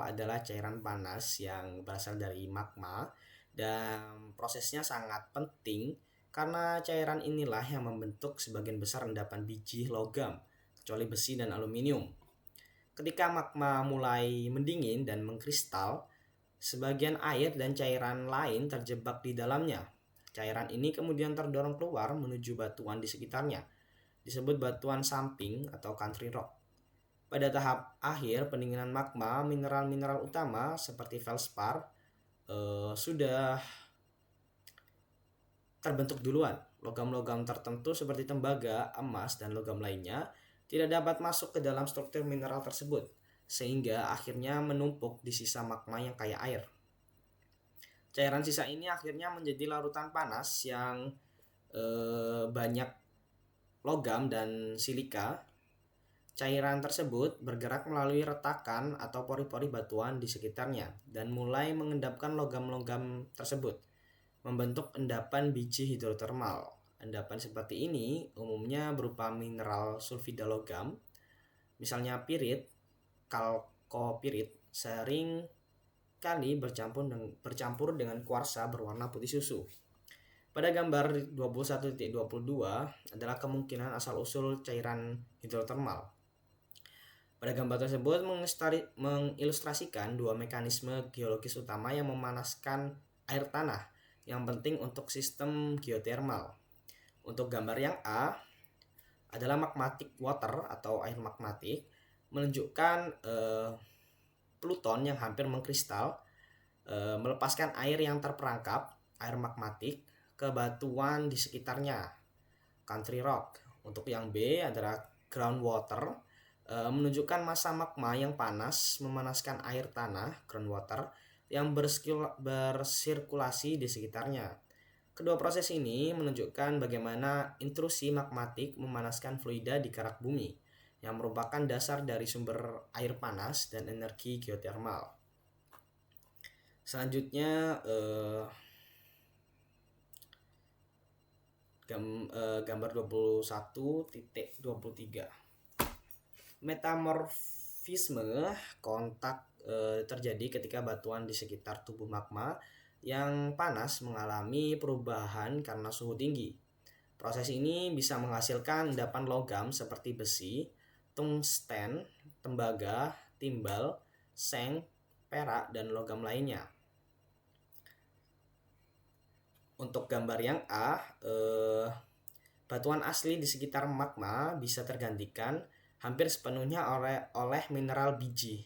adalah cairan panas yang berasal dari magma, dan prosesnya sangat penting karena cairan inilah yang membentuk sebagian besar endapan biji logam, kecuali besi dan aluminium. Ketika magma mulai mendingin dan mengkristal, sebagian air dan cairan lain terjebak di dalamnya. Cairan ini kemudian terdorong keluar menuju batuan di sekitarnya, disebut batuan samping atau country rock. Pada tahap akhir pendinginan magma, mineral-mineral utama seperti feldspar sudah terbentuk duluan. Logam-logam tertentu seperti tembaga, emas, dan logam lainnya tidak dapat masuk ke dalam struktur mineral tersebut, sehingga akhirnya menumpuk di sisa magma yang kaya air. Cairan sisa ini akhirnya menjadi larutan panas yang banyak logam dan silika. Cairan tersebut bergerak melalui retakan atau pori-pori batuan di sekitarnya dan mulai mengendapkan logam-logam tersebut, membentuk endapan biji hidrotermal. Endapan seperti ini umumnya berupa mineral sulfida logam, misalnya pirit, kalkopirit, sering kali bercampur dengan kuarsa berwarna putih susu. Pada gambar 21.22 adalah kemungkinan asal-usul cairan hidrotermal. Pada gambar tersebut mengilustrasikan dua mekanisme geologis utama yang memanaskan air tanah yang penting untuk sistem geotermal. Untuk gambar yang A adalah magmatic water atau air magmatik. menunjukkan Pluton yang hampir mengkristal melepaskan air yang terperangkap, air magmatik, ke batuan di sekitarnya, country rock. Untuk yang B adalah groundwater, menunjukkan massa magma yang panas memanaskan air tanah, groundwater, yang bersirkulasi di sekitarnya. Kedua proses ini menunjukkan bagaimana intrusi magmatik memanaskan fluida di kerak bumi, yang merupakan dasar dari sumber air panas dan energi geotermal. Selanjutnya gambar 21.23. Metamorfisme kontak terjadi ketika batuan di sekitar tubuh magma yang panas mengalami perubahan karena suhu tinggi. Proses ini bisa menghasilkan endapan logam seperti besi, tungsten, tembaga, timbal, seng, perak, dan logam lainnya. Untuk gambar yang A, batuan asli di sekitar magma bisa tergantikan hampir sepenuhnya oleh mineral biji.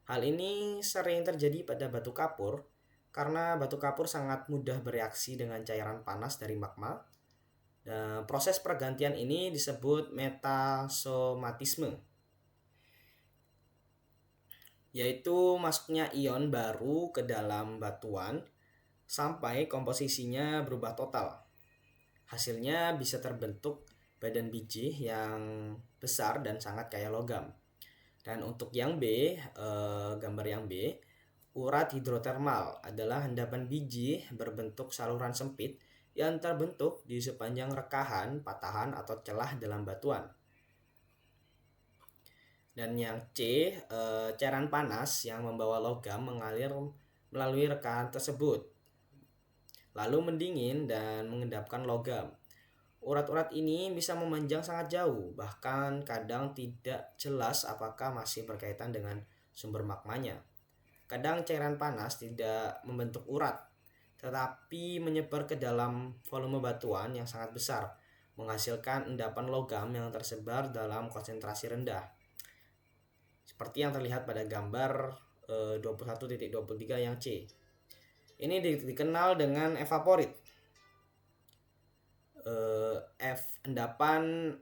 Hal ini sering terjadi pada batu kapur karena batu kapur sangat mudah bereaksi dengan cairan panas dari magma. Proses pergantian ini disebut metasomatisme, yaitu masuknya ion baru ke dalam batuan sampai komposisinya berubah total. Hasilnya bisa terbentuk badan biji yang besar dan sangat kaya logam. Dan untuk yang B, gambar yang B, urat hidrotermal adalah endapan biji berbentuk saluran sempit yang terbentuk di sepanjang rekahan, patahan, atau celah dalam batuan. Dan yang C, cairan panas yang membawa logam mengalir melalui rekahan tersebut, lalu mendingin dan mengendapkan logam. Urat-urat ini bisa memanjang sangat jauh, bahkan kadang tidak jelas apakah masih berkaitan dengan sumber magmanya. Kadang cairan panas tidak membentuk urat, tetapi menyebar ke dalam volume batuan yang sangat besar, menghasilkan endapan logam yang tersebar dalam konsentrasi rendah. Seperti yang terlihat pada gambar 21.23 yang C. Ini dikenal dengan evaporit. Endapan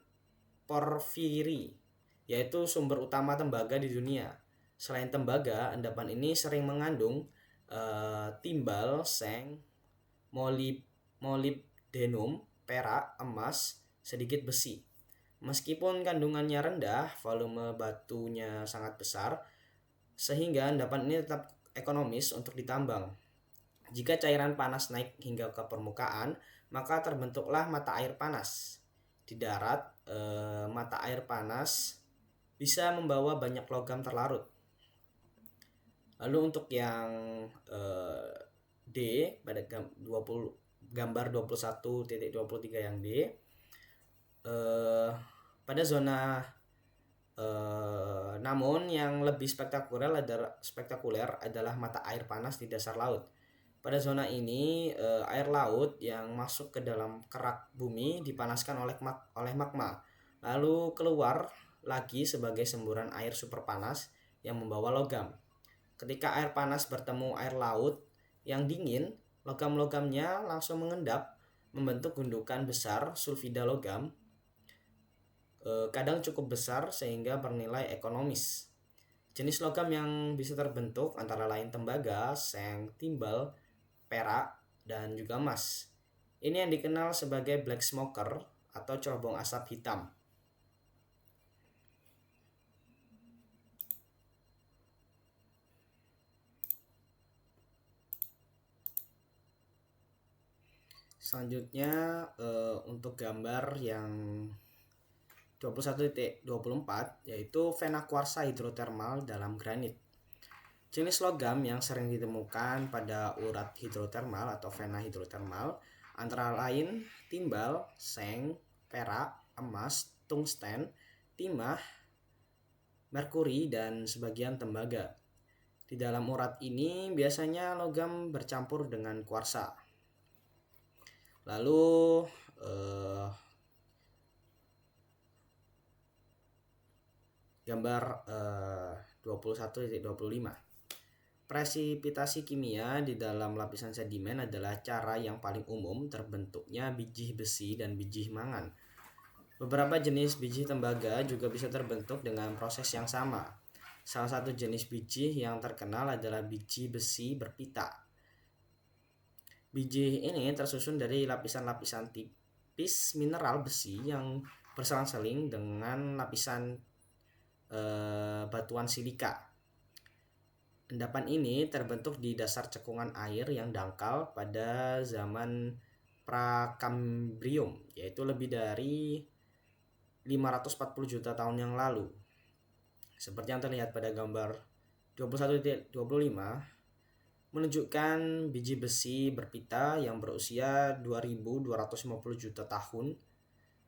porfiri, yaitu sumber utama tembaga di dunia. Selain tembaga, endapan ini sering mengandung timbal, seng, molybdenum, perak, emas, sedikit besi. Meskipun kandungannya rendah, volume batunya sangat besar, sehingga endapan ini tetap ekonomis untuk ditambang. Jika cairan panas naik hingga ke permukaan, maka terbentuklah mata air panas. Di darat, mata air panas bisa membawa banyak logam terlarut. Lalu untuk yang D, pada gambar 21.23 yang D, pada zona namun yang lebih spektakuler adalah mata air panas di dasar laut. Pada zona ini, air laut yang masuk ke dalam kerak bumi dipanaskan oleh magma, lalu keluar lagi sebagai semburan air super panas yang membawa logam. Ketika air panas bertemu air laut yang dingin, logam-logamnya langsung mengendap, membentuk gundukan besar sulfida logam, kadang cukup besar sehingga bernilai ekonomis. Jenis logam yang bisa terbentuk antara lain tembaga, seng, timbal, perak, dan juga emas. Ini yang dikenal sebagai black smoker atau cerobong asap hitam. Selanjutnya untuk gambar yang 21.24 yaitu vena kuarsa hidrotermal dalam granit. Jenis logam yang sering ditemukan pada urat hidrotermal atau vena hidrotermal antara lain timbal, seng, perak, emas, tungsten, timah, merkuri, dan sebagian tembaga. Di dalam urat ini biasanya logam bercampur dengan kuarsa. Lalu Gambar 21.25. Presipitasi kimia di dalam lapisan sedimen adalah cara yang paling umum terbentuknya biji besi dan biji mangan. Beberapa jenis biji tembaga juga bisa terbentuk dengan proses yang sama. Salah satu jenis biji yang terkenal adalah biji besi berpita. Biji ini tersusun dari lapisan-lapisan tipis mineral besi yang berselang-seling dengan lapisan batuan silika. Endapan ini terbentuk di dasar cekungan air yang dangkal pada zaman Prakambrium, yaitu lebih dari 540 juta tahun yang lalu. Seperti yang terlihat pada gambar 21.25, menunjukkan biji besi berpita yang berusia 2250 juta tahun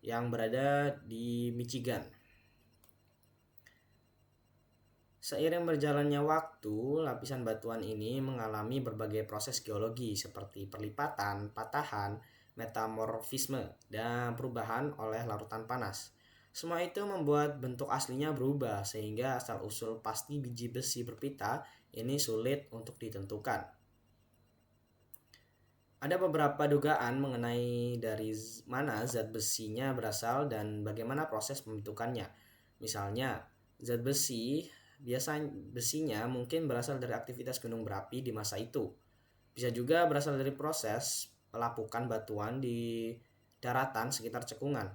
yang berada di Michigan. Seiring berjalannya waktu, lapisan batuan ini mengalami berbagai proses geologi seperti perlipatan, patahan, metamorfisme, dan perubahan oleh larutan panas. Semua itu membuat bentuk aslinya berubah sehingga asal-usul pasti biji besi berpita ini sulit untuk ditentukan. Ada beberapa dugaan mengenai dari mana zat besinya berasal dan bagaimana proses pembentukannya. Misalnya, zat besinya mungkin berasal dari aktivitas gunung berapi di masa itu. Bisa juga berasal dari proses pelapukan batuan di daratan sekitar cekungan.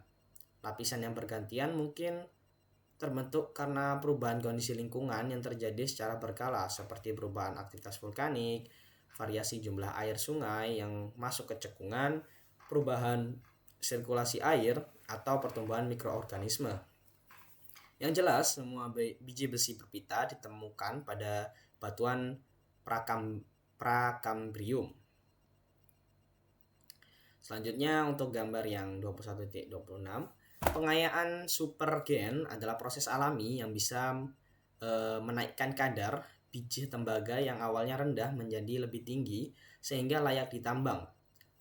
Lapisan yang bergantian mungkin terbentuk karena perubahan kondisi lingkungan yang terjadi secara berkala seperti perubahan aktivitas vulkanik, variasi jumlah air sungai yang masuk ke cekungan, perubahan sirkulasi air, atau pertumbuhan mikroorganisme. Yang jelas, semua biji besi berpita ditemukan pada batuan Prakambrium. Selanjutnya untuk gambar yang 21.26, pengayaan supergen adalah proses alami yang bisa menaikkan kadar biji tembaga yang awalnya rendah menjadi lebih tinggi sehingga layak ditambang.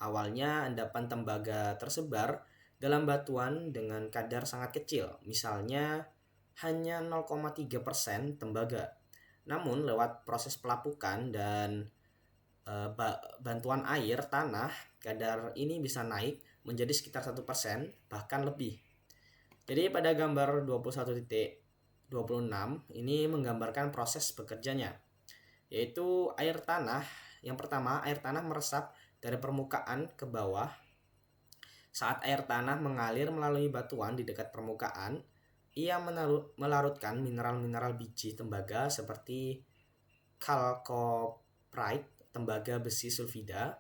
Awalnya endapan tembaga tersebar dalam batuan dengan kadar sangat kecil, misalnya hanya 0,3% tembaga. Namun lewat proses pelapukan dan bantuan air tanah, kadar ini bisa naik menjadi sekitar 1% bahkan lebih. Jadi pada gambar 21.26 ini menggambarkan proses bekerjanya, yaitu air tanah. Yang pertama, air tanah meresap dari permukaan ke bawah. Saat air tanah mengalir melalui batuan di dekat permukaan, ia melarutkan mineral-mineral biji tembaga seperti chalcopyrite, tembaga besi sulfida.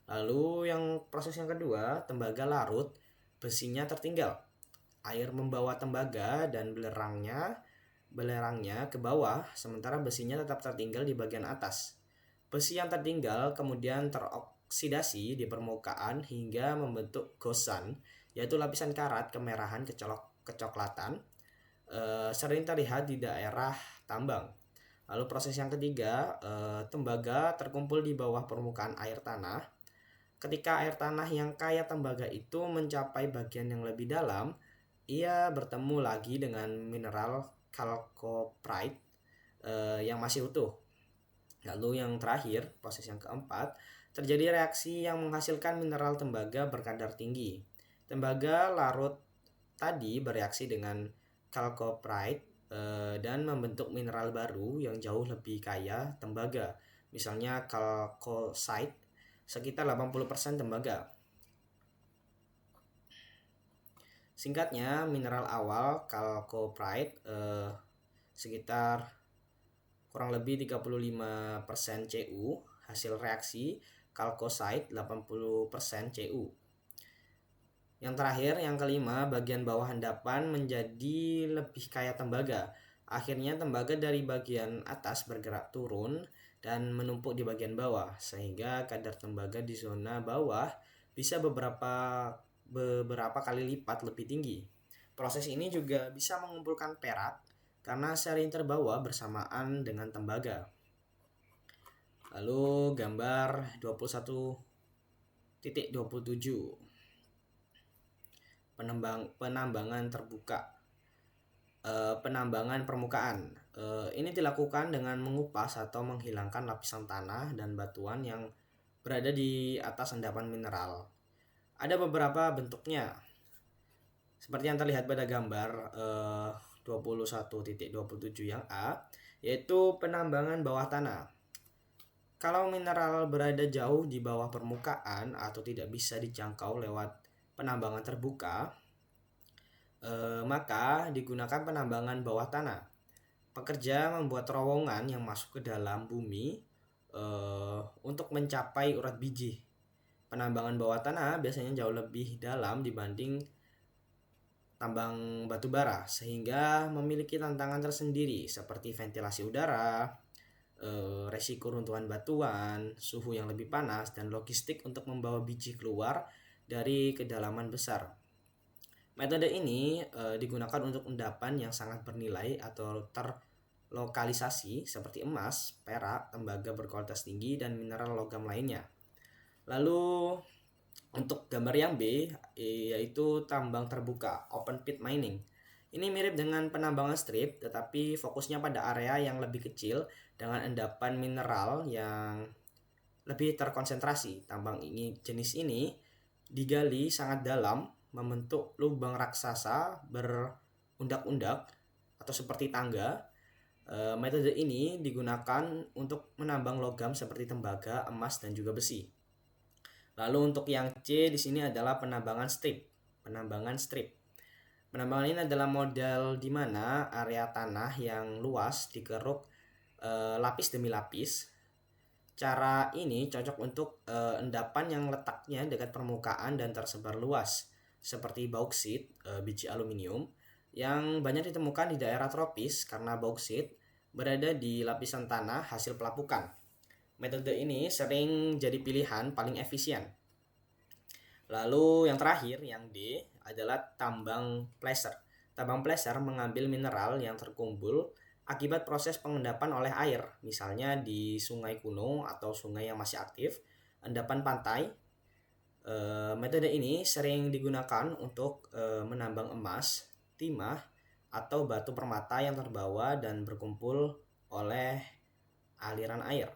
Lalu proses yang kedua, tembaga larut, besinya tertinggal. Air membawa tembaga dan belerangnya ke bawah, sementara besinya tetap tertinggal di bagian atas. Besi yang tertinggal kemudian teroksidasi di permukaan hingga membentuk gosan, yaitu lapisan karat kemerahan kecoklatan, sering terlihat di daerah tambang. Lalu proses yang ketiga, tembaga terkumpul di bawah permukaan air tanah. Ketika air tanah yang kaya tembaga itu mencapai bagian yang lebih dalam, ia bertemu lagi dengan mineral chalcopyrite yang masih utuh. Lalu yang terakhir, proses yang keempat, terjadi reaksi yang menghasilkan mineral tembaga berkadar tinggi. Tembaga larut tadi bereaksi dengan chalcopyrite dan membentuk mineral baru yang jauh lebih kaya tembaga, misalnya chalcocite, sekitar 80% tembaga. Singkatnya, mineral awal chalcopyrite sekitar kurang lebih 35% Cu, hasil reaksi chalcocite 80% Cu. Yang terakhir, yang kelima, bagian bawah endapan menjadi lebih kaya tembaga. Akhirnya tembaga dari bagian atas bergerak turun dan menumpuk di bagian bawah, sehingga kadar tembaga di zona bawah bisa beberapa kali lipat lebih tinggi. Proses ini juga bisa mengumpulkan perak karena sering terbawa bersamaan dengan tembaga. Lalu gambar 21.27, penambangan terbuka. penambangan permukaan. Ini dilakukan dengan mengupas atau menghilangkan lapisan tanah dan batuan yang berada di atas endapan mineral. Ada beberapa bentuknya, seperti yang terlihat pada gambar 21.27 yang A, yaitu penambangan bawah tanah. Kalau mineral berada jauh di bawah permukaan atau tidak bisa dijangkau lewat penambangan terbuka, maka digunakan penambangan bawah tanah. Pekerja membuat terowongan yang masuk ke dalam bumi untuk mencapai urat biji. Penambangan bawah tanah biasanya jauh lebih dalam dibanding tambang batu bara, sehingga memiliki tantangan tersendiri seperti ventilasi udara, resiko runtuhan batuan, suhu yang lebih panas, dan logistik untuk membawa biji keluar dari kedalaman besar. Metode ini digunakan untuk endapan yang sangat bernilai atau terlokalisasi seperti emas, perak, tembaga berkualitas tinggi, dan mineral logam lainnya. Lalu untuk gambar yang B, yaitu tambang terbuka, open pit mining. Ini mirip dengan penambangan strip, tetapi fokusnya pada area yang lebih kecil dengan endapan mineral yang lebih terkonsentrasi. Tambang jenis ini digali sangat dalam, membentuk lubang raksasa berundak-undak atau seperti tangga. Metode ini digunakan untuk menambang logam seperti tembaga, emas, dan juga besi. Lalu untuk yang C di sini adalah penambangan strip. Penambangan ini adalah model di mana area tanah yang luas dikeruk lapis demi lapis. Cara ini cocok untuk endapan yang letaknya dekat permukaan dan tersebar luas, seperti bauksit, biji aluminium, yang banyak ditemukan di daerah tropis karena bauksit berada di lapisan tanah hasil pelapukan. Metode ini sering jadi pilihan paling efisien. Lalu yang terakhir, yang D, adalah tambang placer. Tambang placer mengambil mineral yang terkumpul akibat proses pengendapan oleh air, misalnya di sungai kuno atau sungai yang masih aktif, endapan pantai. Metode ini sering digunakan untuk menambang emas, timah, atau batu permata yang terbawa dan berkumpul oleh aliran air.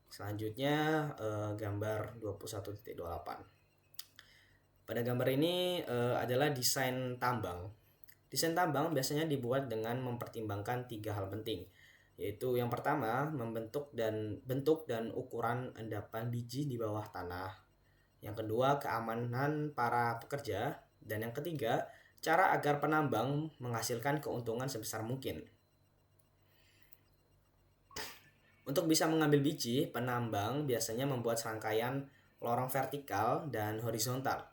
Selanjutnya gambar 21.28. Pada gambar ini adalah desain tambang. Desain tambang biasanya dibuat dengan mempertimbangkan 3 hal penting, yaitu yang pertama, bentuk dan ukuran endapan biji di bawah tanah. Yang kedua, keamanan para pekerja, dan yang ketiga, cara agar penambang menghasilkan keuntungan sebesar mungkin. Untuk bisa mengambil biji, penambang biasanya membuat serangkaian lorong vertikal dan horizontal.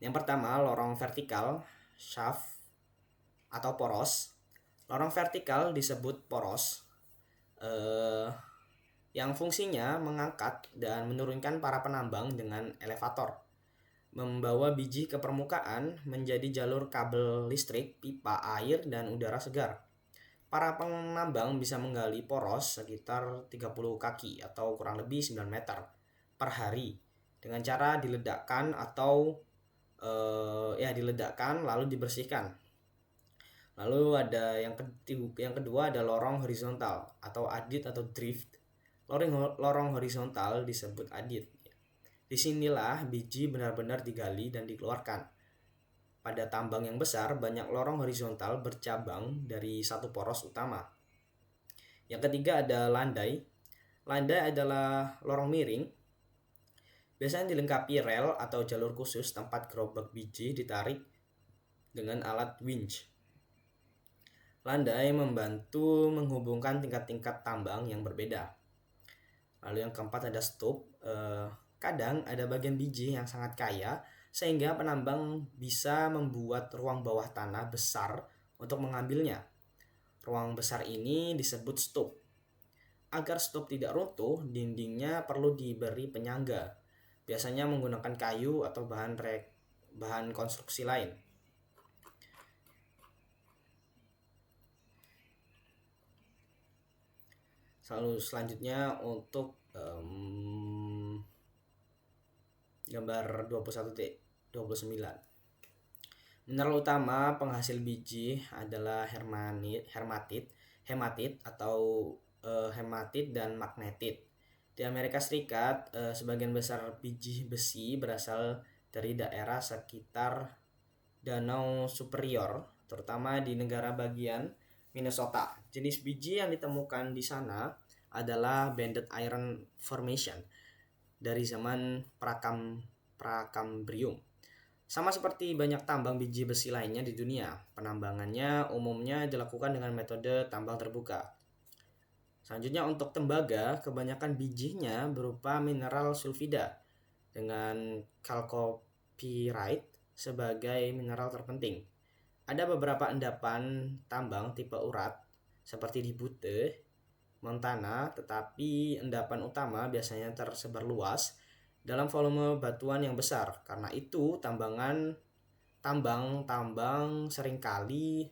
Yang pertama, lorong vertikal, shaft atau poros. Lorong vertikal disebut poros, yang fungsinya mengangkat dan menurunkan para penambang dengan elevator, membawa biji ke permukaan menjadi jalur kabel listrik, pipa air, dan udara segar. Para penambang bisa menggali poros sekitar 30 kaki atau kurang lebih 9 meter per hari dengan cara diledakkan atau diledakkan lalu dibersihkan. Lalu ada yang kedua ada lorong horizontal atau adit atau drift. Lorong horizontal disebut adit. Disinilah biji benar-benar digali dan dikeluarkan. Pada tambang yang besar, banyak lorong horizontal bercabang dari satu poros utama. Yang ketiga ada landai. Landai adalah lorong miring. Biasanya dilengkapi rel atau jalur khusus tempat gerobak biji ditarik dengan alat winch. Landai membantu menghubungkan tingkat-tingkat tambang yang berbeda. Lalu yang keempat ada stup. Kadang ada bagian biji yang sangat kaya, sehingga penambang bisa membuat ruang bawah tanah besar untuk mengambilnya. Ruang besar ini disebut stup. Agar stup tidak runtuh, dindingnya perlu diberi penyangga, biasanya menggunakan kayu atau bahan konstruksi lain. Selanjutnya untuk gambar 21.29. Mineral utama penghasil biji adalah hematit atau hematit dan magnetit. Di Amerika Serikat, sebagian besar biji besi berasal dari daerah sekitar Danau Superior, terutama di negara bagian Minnesota. Jenis biji yang ditemukan di sana adalah Banded Iron Formation dari zaman Prakambrium. Sama seperti banyak tambang biji besi lainnya di dunia, penambangannya umumnya dilakukan dengan metode tambang terbuka. Selanjutnya untuk tembaga, kebanyakan bijinya berupa mineral sulfida dengan chalcopyrite sebagai mineral terpenting. Ada beberapa endapan tambang tipe urat seperti di Butte, Montana, tetapi endapan utama biasanya tersebar luas dalam volume batuan yang besar. Karena itu tambang seringkali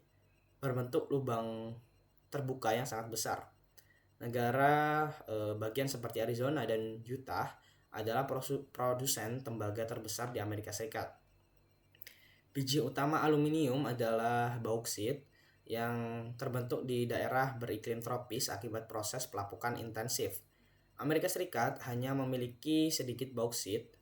berbentuk lubang terbuka yang sangat besar. Negara bagian seperti Arizona dan Utah adalah produsen tembaga terbesar di Amerika Serikat. Biji utama aluminium adalah bauksit yang terbentuk di daerah beriklim tropis akibat proses pelapukan intensif. Amerika Serikat hanya memiliki sedikit bauksit,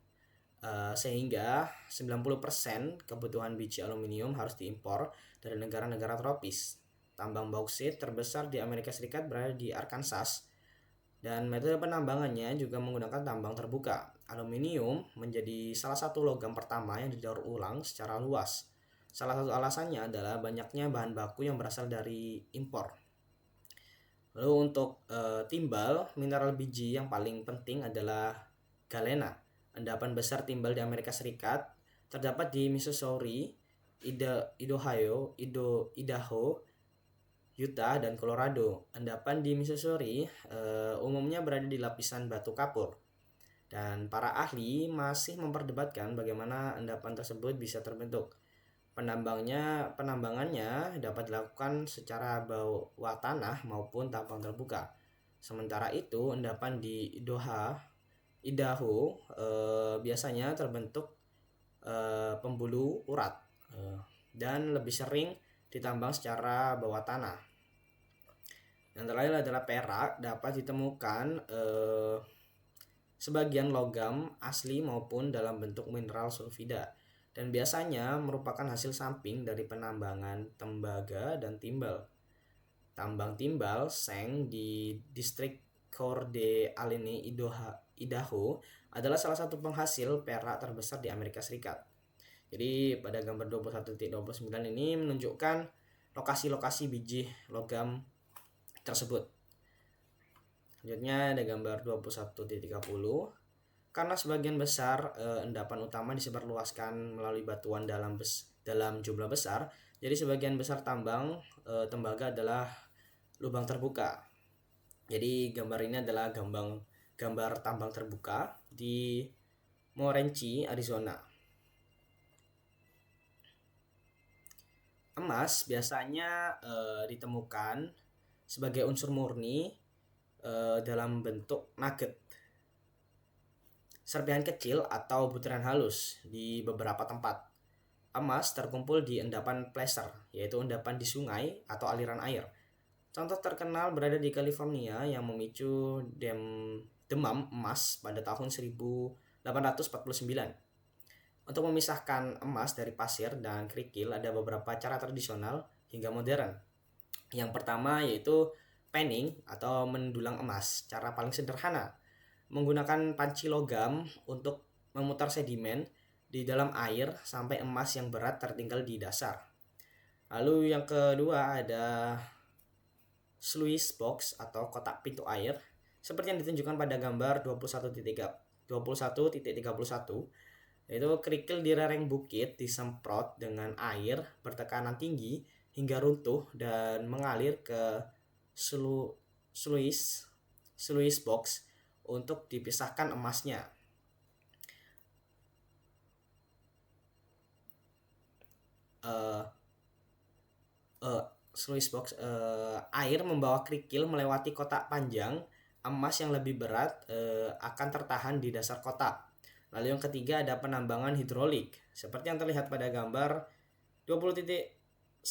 sehingga 90% kebutuhan biji aluminium harus diimpor dari negara-negara tropis. Tambang bauksit terbesar di Amerika Serikat berada di Arkansas, dan metode penambangannya juga menggunakan tambang terbuka. Aluminium menjadi salah satu logam pertama yang didaur ulang secara luas. Salah satu alasannya adalah banyaknya bahan baku yang berasal dari impor. Lalu untuk timbal, mineral biji yang paling penting adalah galena. Endapan besar timbal di Amerika Serikat terdapat di Missouri, Idaho, Utah, dan Colorado. Endapan di Missouri umumnya berada di lapisan batu kapur, dan para ahli masih memperdebatkan bagaimana endapan tersebut bisa terbentuk. Penambangannya dapat dilakukan secara bawah tanah maupun tambang terbuka. Sementara itu, endapan di Idaho biasanya terbentuk pembuluh urat dan lebih sering ditambang secara bawah tanah. Yang terakhir adalah perak, dapat ditemukan sebagian logam asli maupun dalam bentuk mineral sulfida, dan biasanya merupakan hasil samping dari penambangan tembaga dan timbal. Tambang timbal seng di distrik Coeur d'Alene, Idaho adalah salah satu penghasil perak terbesar di Amerika Serikat. Jadi pada gambar 21.29 ini menunjukkan lokasi-lokasi biji logam tersebut. Selanjutnya ada gambar 21.30. Karena sebagian besar endapan utama disebarluaskan melalui batuan dalam jumlah besar, jadi sebagian besar tembaga adalah lubang terbuka. Jadi gambar ini adalah gambar tambang terbuka di Morenci, Arizona. Emas biasanya ditemukan sebagai unsur murni dalam bentuk nugget, serpihan kecil atau butiran halus di beberapa tempat. Emas terkumpul di endapan placer, yaitu endapan di sungai atau aliran air. Contoh terkenal berada di California yang memicu demam emas pada tahun 1849. Untuk memisahkan emas dari pasir dan kerikil ada beberapa cara tradisional hingga modern. Yang pertama yaitu panning atau mendulang emas. Cara paling sederhana, menggunakan panci logam untuk memutar sedimen di dalam air sampai emas yang berat tertinggal di dasar. Lalu yang kedua ada sluice box atau kotak pintu air, seperti yang ditunjukkan pada gambar 21.31, yaitu kerikil di lereng bukit disemprot dengan air bertekanan tinggi hingga runtuh dan mengalir ke sluice box untuk dipisahkan emasnya. Sluice box, air membawa kerikil melewati kotak panjang. Emas yang lebih berat akan tertahan di dasar kotak. Lalu yang ketiga ada penambangan hidrolik, seperti yang terlihat pada gambar 20.1,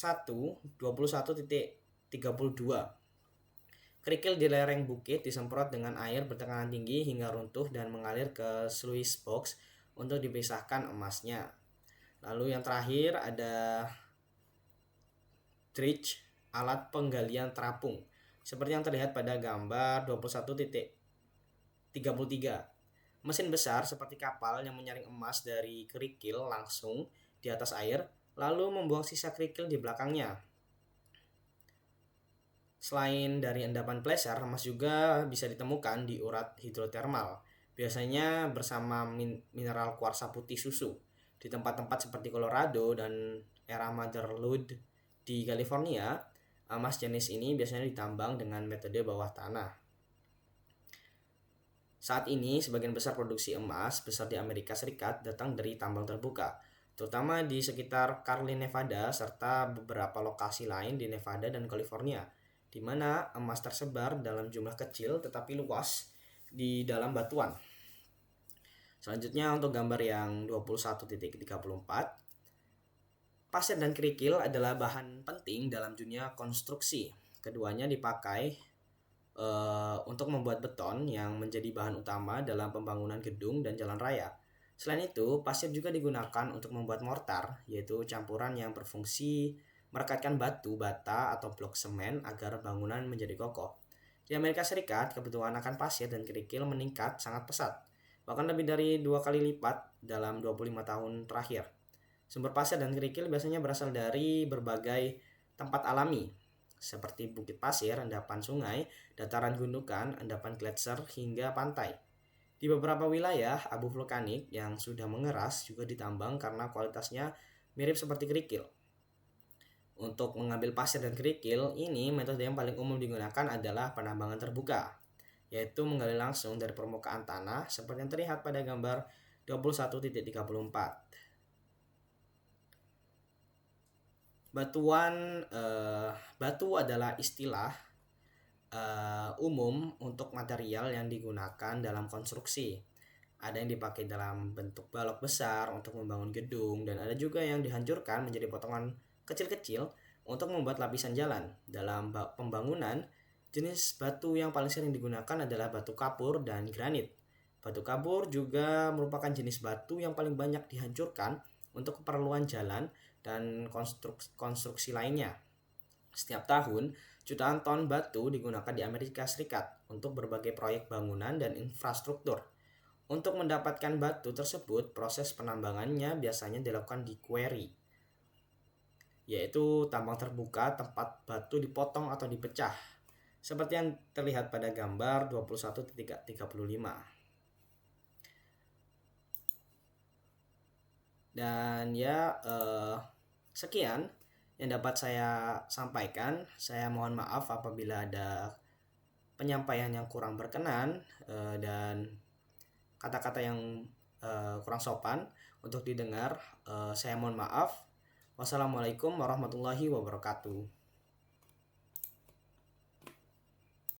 21.32. Kerikil di lereng bukit disemprot dengan air bertekanan tinggi hingga runtuh dan mengalir ke sluice box untuk dipisahkan emasnya. Lalu yang terakhir ada dredge, alat penggalian terapung. Seperti yang terlihat pada gambar 21.33. Mesin besar seperti kapal yang menyaring emas dari kerikil langsung di atas air, lalu membuang sisa kerikil di belakangnya. Selain dari endapan pleser, emas juga bisa ditemukan di urat hidrotermal, biasanya bersama mineral kuarsa putih susu. Di tempat-tempat seperti Colorado dan era Mother Lode di California, emas jenis ini biasanya ditambang dengan metode bawah tanah. Saat ini, sebagian besar produksi emas besar di Amerika Serikat datang dari tambang terbuka, terutama di sekitar Carlin, Nevada, serta beberapa lokasi lain di Nevada dan California, di mana emas tersebar dalam jumlah kecil tetapi luas di dalam batuan. Selanjutnya untuk gambar yang 21.34, pasir dan kerikil adalah bahan penting dalam dunia konstruksi. Keduanya dipakai untuk membuat beton yang menjadi bahan utama dalam pembangunan gedung dan jalan raya. Selain itu, pasir juga digunakan untuk membuat mortar, yaitu campuran yang berfungsi merekatkan batu bata atau blok semen agar bangunan menjadi kokoh. Di Amerika Serikat, kebutuhan akan pasir dan kerikil meningkat sangat pesat, bahkan lebih dari 2 kali lipat dalam 25 tahun terakhir. Sumber pasir dan kerikil biasanya berasal dari berbagai tempat alami, seperti bukit pasir, endapan sungai, dataran gundukan, endapan gletser, hingga pantai. Di beberapa wilayah, abu vulkanik yang sudah mengeras juga ditambang karena kualitasnya mirip seperti kerikil. Untuk mengambil pasir dan kerikil, ini metode yang paling umum digunakan adalah penambangan terbuka, yaitu menggali langsung dari permukaan tanah seperti yang terlihat pada gambar 21.34. Batu adalah istilah umum untuk material yang digunakan dalam konstruksi. Ada yang dipakai dalam bentuk balok besar untuk membangun gedung, dan ada juga yang dihancurkan menjadi potongan kecil-kecil untuk membuat lapisan jalan. Dalam pembangunan, jenis batu yang paling sering digunakan adalah batu kapur dan granit. Batu kapur juga merupakan jenis batu yang paling banyak dihancurkan untuk keperluan jalan dan konstruksi lainnya. Setiap tahun, jutaan ton batu digunakan di Amerika Serikat untuk berbagai proyek bangunan dan infrastruktur. Untuk mendapatkan batu tersebut, proses penambangannya biasanya dilakukan di quarry, yaitu tambang terbuka tempat batu dipotong atau dipecah, seperti yang terlihat pada gambar 21.35. Dan sekian yang dapat saya sampaikan. Saya mohon maaf apabila ada penyampaian yang kurang berkenan dan kata-kata yang kurang sopan untuk didengar. Saya mohon maaf. Wassalamualaikum warahmatullahi wabarakatuh.